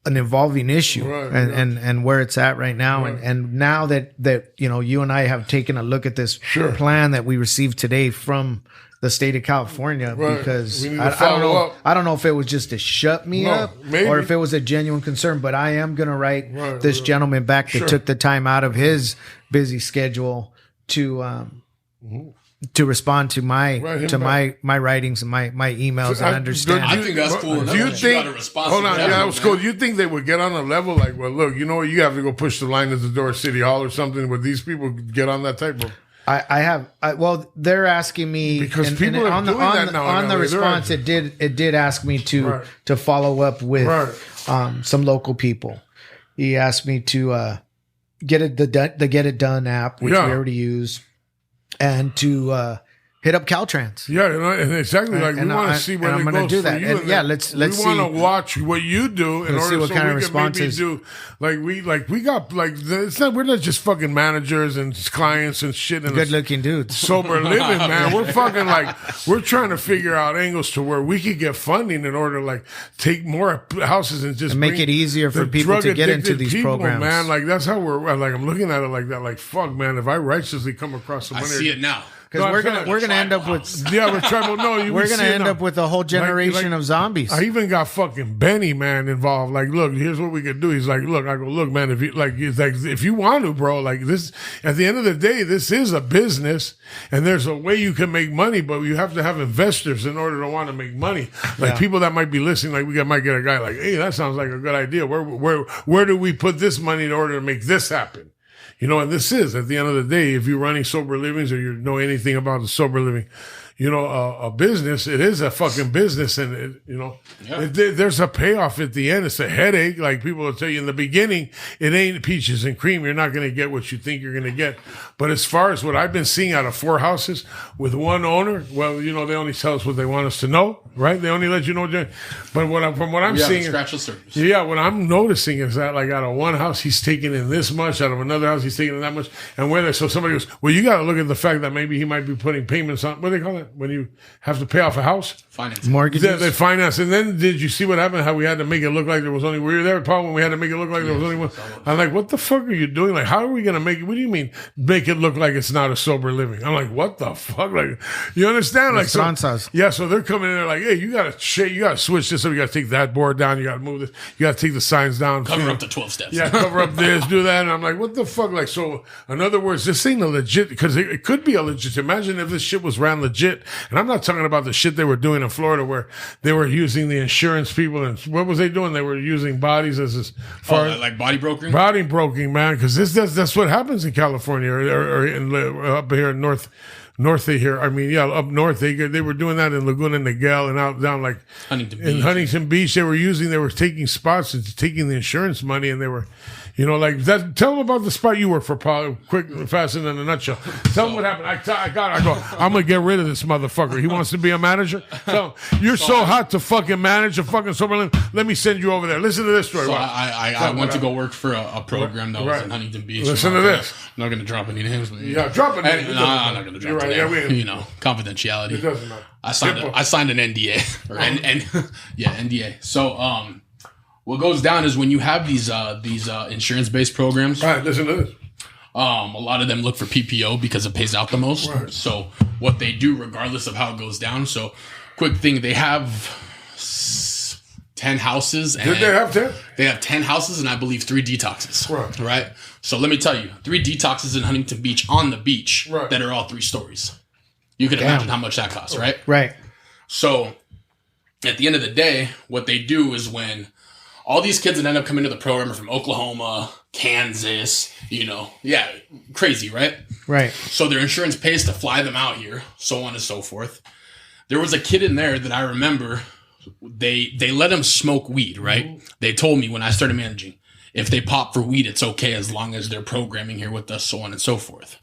an evolving issue and where it's at right now. And now that, you know, you and I have taken a look at this plan that we received today from the state of California, because I don't know if it was just to shut me up or if it was a genuine concern, but I am going to write this gentleman back that took the time out of his busy schedule to respond to my writings and my emails and understand. I think that's cool. Do you think? Hold on, that was cool. Do you think they would get on a level like, well, look, you know what, you have to go push the line at the door of City Hall or something? Would these people get on that type of? Well, they're asking me because people are doing that now. On the response, it did ask me to follow up with some local people. He asked me to get the Get It Done app, which we already use. And to hit up Caltrans. Yeah, and exactly. Like we want to see where it goes. Do that. Let's we see. We want to watch what you do in order see what so kind we of responses. Can maybe do we got it's not, we're not just fucking managers and clients and shit and good looking dudes. Sober living, man. We're fucking we're trying to figure out angles to where we could get funding in order to take more houses and just make it easier for people to get into these programs. Man, that's how we're I'm looking at it like that. Like fuck, man. If I righteously come across someone, I see it now. Because we're gonna end up with we're tribal. No, we're gonna end up with a whole generation of zombies. I even got fucking Benny, man, involved. Like, look, here's what we could do. He's like, look, I go, look, man, if you want to, bro, like this. At the end of the day, this is a business, and there's a way you can make money, but you have to have investors in order to want to make money. Like people that might be listening, like we might get a guy like, hey, that sounds like a good idea. Where do we put this money in order to make this happen? You know, and this is, at the end of the day, if you're running sober livings or you know anything about the sober living, a business. It is a fucking business, and there's a payoff at the end. It's a headache. Like people will tell you in the beginning, it ain't peaches and cream. You're not going to get what you think you're going to get. But as far as what I've been seeing out of 4 houses with one owner, well, they only tell us what they want us to know, right? They only let you know. But from what I'm seeing, scratch the surface. Yeah, what I'm noticing is that like out of one house, he's taking in this much. Out of another house, he's taking in that much. And so somebody goes, well, you got to look at the fact that maybe he might be putting payments on. What do they call it when you have to pay off a house? Finance. Mortgages. They finance. And then did you see what happened? How we had to make it look like there was only, we were there, Paul, when we had to make it look like there was only one. I'm like, what the fuck are you doing? Like, how are we going to make it? What do you mean make it look like it's not a sober living? I'm like, what the fuck? Like, you understand? Like, so they're coming in there like, hey, you got to switch this up. You got to take that board down. You got to move this. You got to take the signs down. Cover up the 12 steps. Yeah, cover up this, do that. And I'm like, what the fuck? Like, so in other words, this ain't a legit, because it could be a legit. Imagine if this shit was ran legit. And I'm not talking about the shit they were doing in Florida where they were using the insurance people. And what was they doing? They were using bodies as far as like body brokering? Body broking, man. Because that's what happens in California or up here in north of here. I mean, yeah, up north they were doing that in Laguna Niguel and out down like Huntington Beach. They were taking spots and taking the insurance money, and they were, like that. Tell them about the spot you work for, Paul. Quick, fast, and in a nutshell. Tell them what happened. I go. I'm gonna get rid of this motherfucker. He wants to be a manager. Tell him you're so hot to fucking manage a fucking sober living. Let me send you over there. Listen to this story. So I went to go work for a program that was in Huntington Beach. Listen to this. I'm not gonna drop any names. Yeah, drop it. No, I'm not gonna drop it. Yeah, confidentiality. It doesn't matter. I signed an NDA or NDA. So what goes down is when you have these insurance based programs. All right, listen to this. A lot of them look for PPO because it pays out the most. Right. So what they do, regardless of how it goes down. So quick thing, they have 10 houses. And did they have 10? They have 10 houses and I believe 3 detoxes. Right. So let me tell you, 3 detoxes in Huntington Beach on the beach that are all 3 stories. You can imagine how much that costs, right? Right. So at the end of the day, what they do is when all these kids that end up coming to the program are from Oklahoma, Kansas, crazy, right? Right. So their insurance pays to fly them out here, so on and so forth. There was a kid in there that I remember, they let him smoke weed, right? Mm-hmm. They told me when I started managing, if they pop for weed, it's okay as long as they're programming here with us, so on and so forth.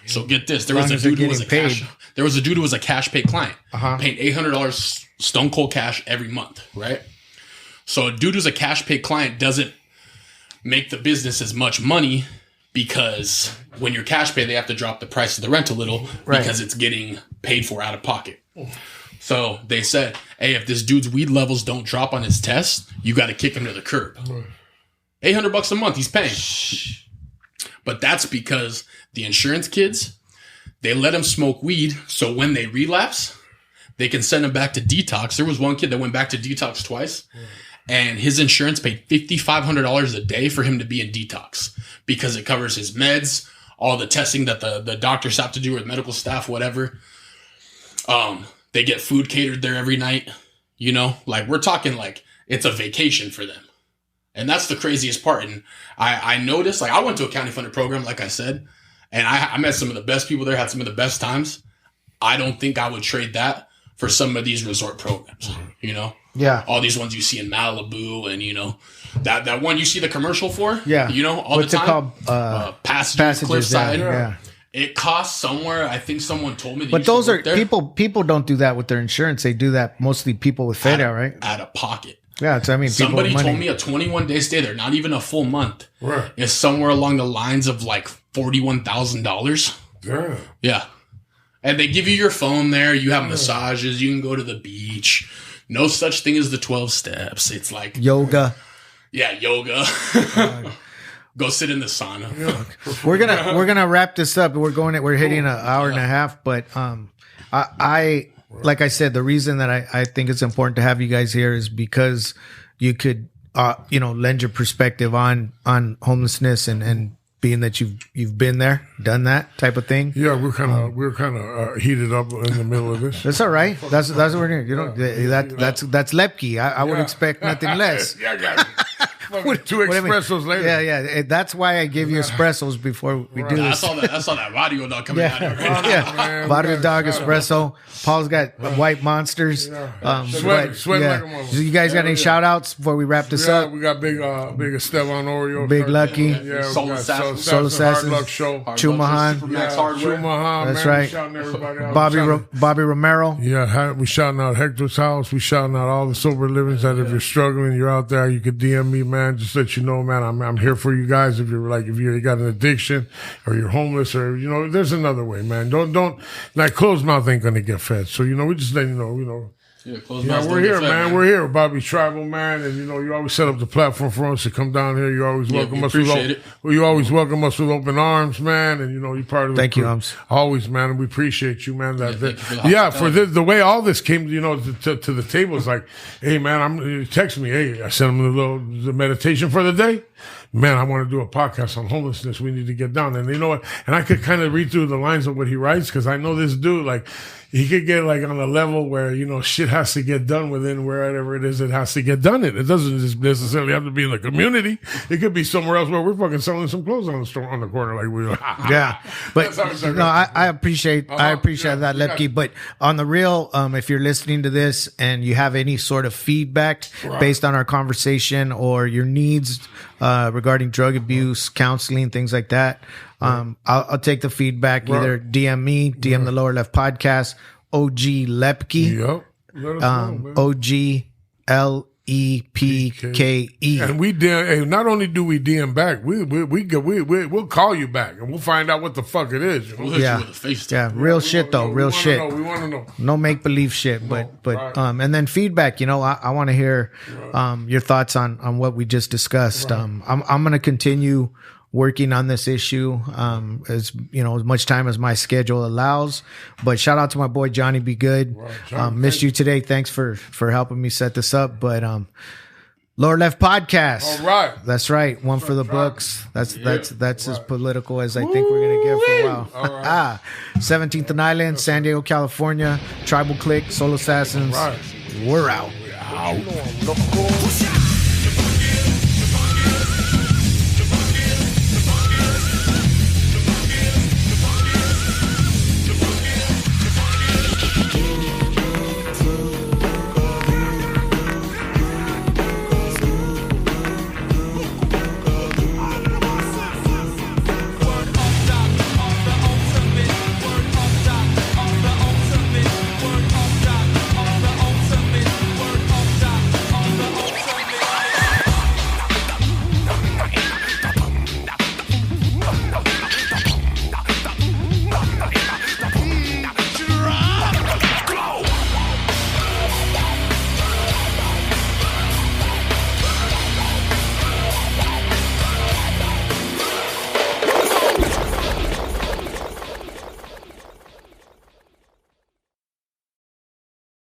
So get this, there was a dude who was a cash pay client, paying $800 stone cold cash every month, right? So a dude who's a cash pay client doesn't make the business as much money because when you're cash pay, they have to drop the price of the rent a little because it's getting paid for out of pocket. So they said, hey, if this dude's weed levels don't drop on his test, you got to kick him to the curb. $800 a month he's paying. But that's because the insurance kids, they let him smoke weed. So when they relapse, they can send him back to detox. There was one kid that went back to detox twice. And his insurance paid $5,500 a day for him to be in detox because it covers his meds, all the testing that the doctors have to do with medical staff, whatever. They get food catered there every night. Like we're talking like it's a vacation for them. And that's the craziest part. And I noticed, like I went to a county funded program, like I said, and I met some of the best people there, had some of the best times. I don't think I would trade that for some of these resort programs, Yeah. All these ones you see in Malibu and, that one you see the commercial for. Yeah. All What's the time. What's it called? Passages, Cliffside. Yeah. It costs somewhere, I think someone told me. That but those are, people don't do that with their insurance. They do that mostly people with fade out, right? Out of pocket. Yeah. Somebody told me a 21-day stay there, not even a full month, is somewhere along the lines of like $41,000. Yeah. Yeah. And they give you your phone there. You have massages. You can go to the beach. No such thing as the 12 steps. It's like yoga. Yeah, yoga. Go sit in the sauna. We're gonna wrap this up. We're hitting an hour and a half. But I like I said, the reason that I think it's important to have you guys here is because you could lend your perspective on homelessness and being that you've been there, done that type of thing. Yeah, we're kind of heated up in the middle of this. That's all right. That's what we're doing. That's Lepke. I would expect nothing less. Yeah, I got it. Two espressos later. Yeah. That's why I give you espressos before we do this. I saw that Barrio Dog coming out there. Yeah, Barrio Dog espresso. Paul's got white monsters. Sweating like a mother. You guys got any shout outs before we wrap this up? We got big Esteban Oreo. Big Lucky. Yeah, Soul Assassins. Assassins. Hard Luck Show. Chumahan. Chumahan. That's man, right. We shouting everybody out. Bobby Romero. Yeah, we shouting out Hector's house. We shouting out all the sober livings that if you're struggling, you're out there, you could DM me, man. Just let you know, man, I'm here for you guys. If you got an addiction or you're homeless or, there's another way, man. Don't like closed mouth ain't going to get fed. So, we just let you know. Yeah, we're here, man. We're here, Bobby Tribal, man, and you always set up the platform for us to come down here. You always welcome us. You always welcome us with open arms, man, and you're part of. Thank you, Ums. Always, man, and we appreciate you, man. For the way all this came, to the table is like, hey, man, text me, hey, I sent him the meditation for the day. Man, I want to do a podcast on homelessness. We need to get down. And you know what? And I could kind of read through the lines of what he writes because I know this dude, like, he could get like on a level where, shit has to get done within wherever it is it has to get done. It doesn't just necessarily have to be in the community. It could be somewhere else where we're fucking selling some clothes on the store, on the corner. Like we yeah. But I appreciate that, Lepke. But on the real, if you're listening to this and you have any sort of feedback based on our conversation or your needs regarding drug abuse, counseling, things like that, I'll take the feedback. Either DM me, DM the Lower Left Podcast, OG Lepke, Let us know, man. OG Lepke. And we DM. Not only do we DM back, we'll call you back and we'll find out what the fuck it is. We'll hit you with a face. Real shit though. Real shit. We want to know. No make believe shit, but and then feedback. I want to hear your thoughts on what we just discussed. I'm gonna continue working on this issue as much time as my schedule allows. But shout out to my boy Johnny Be Good. Missed you today. Thanks for helping me set this up. But Lower Left Podcast. All right. That's right. One for the books. That's as political as I think we're gonna get for a while. All right. 17th and Island, San Diego, California. Tribal Click, Soul Assassins. Right. We're out. You know I'm loco.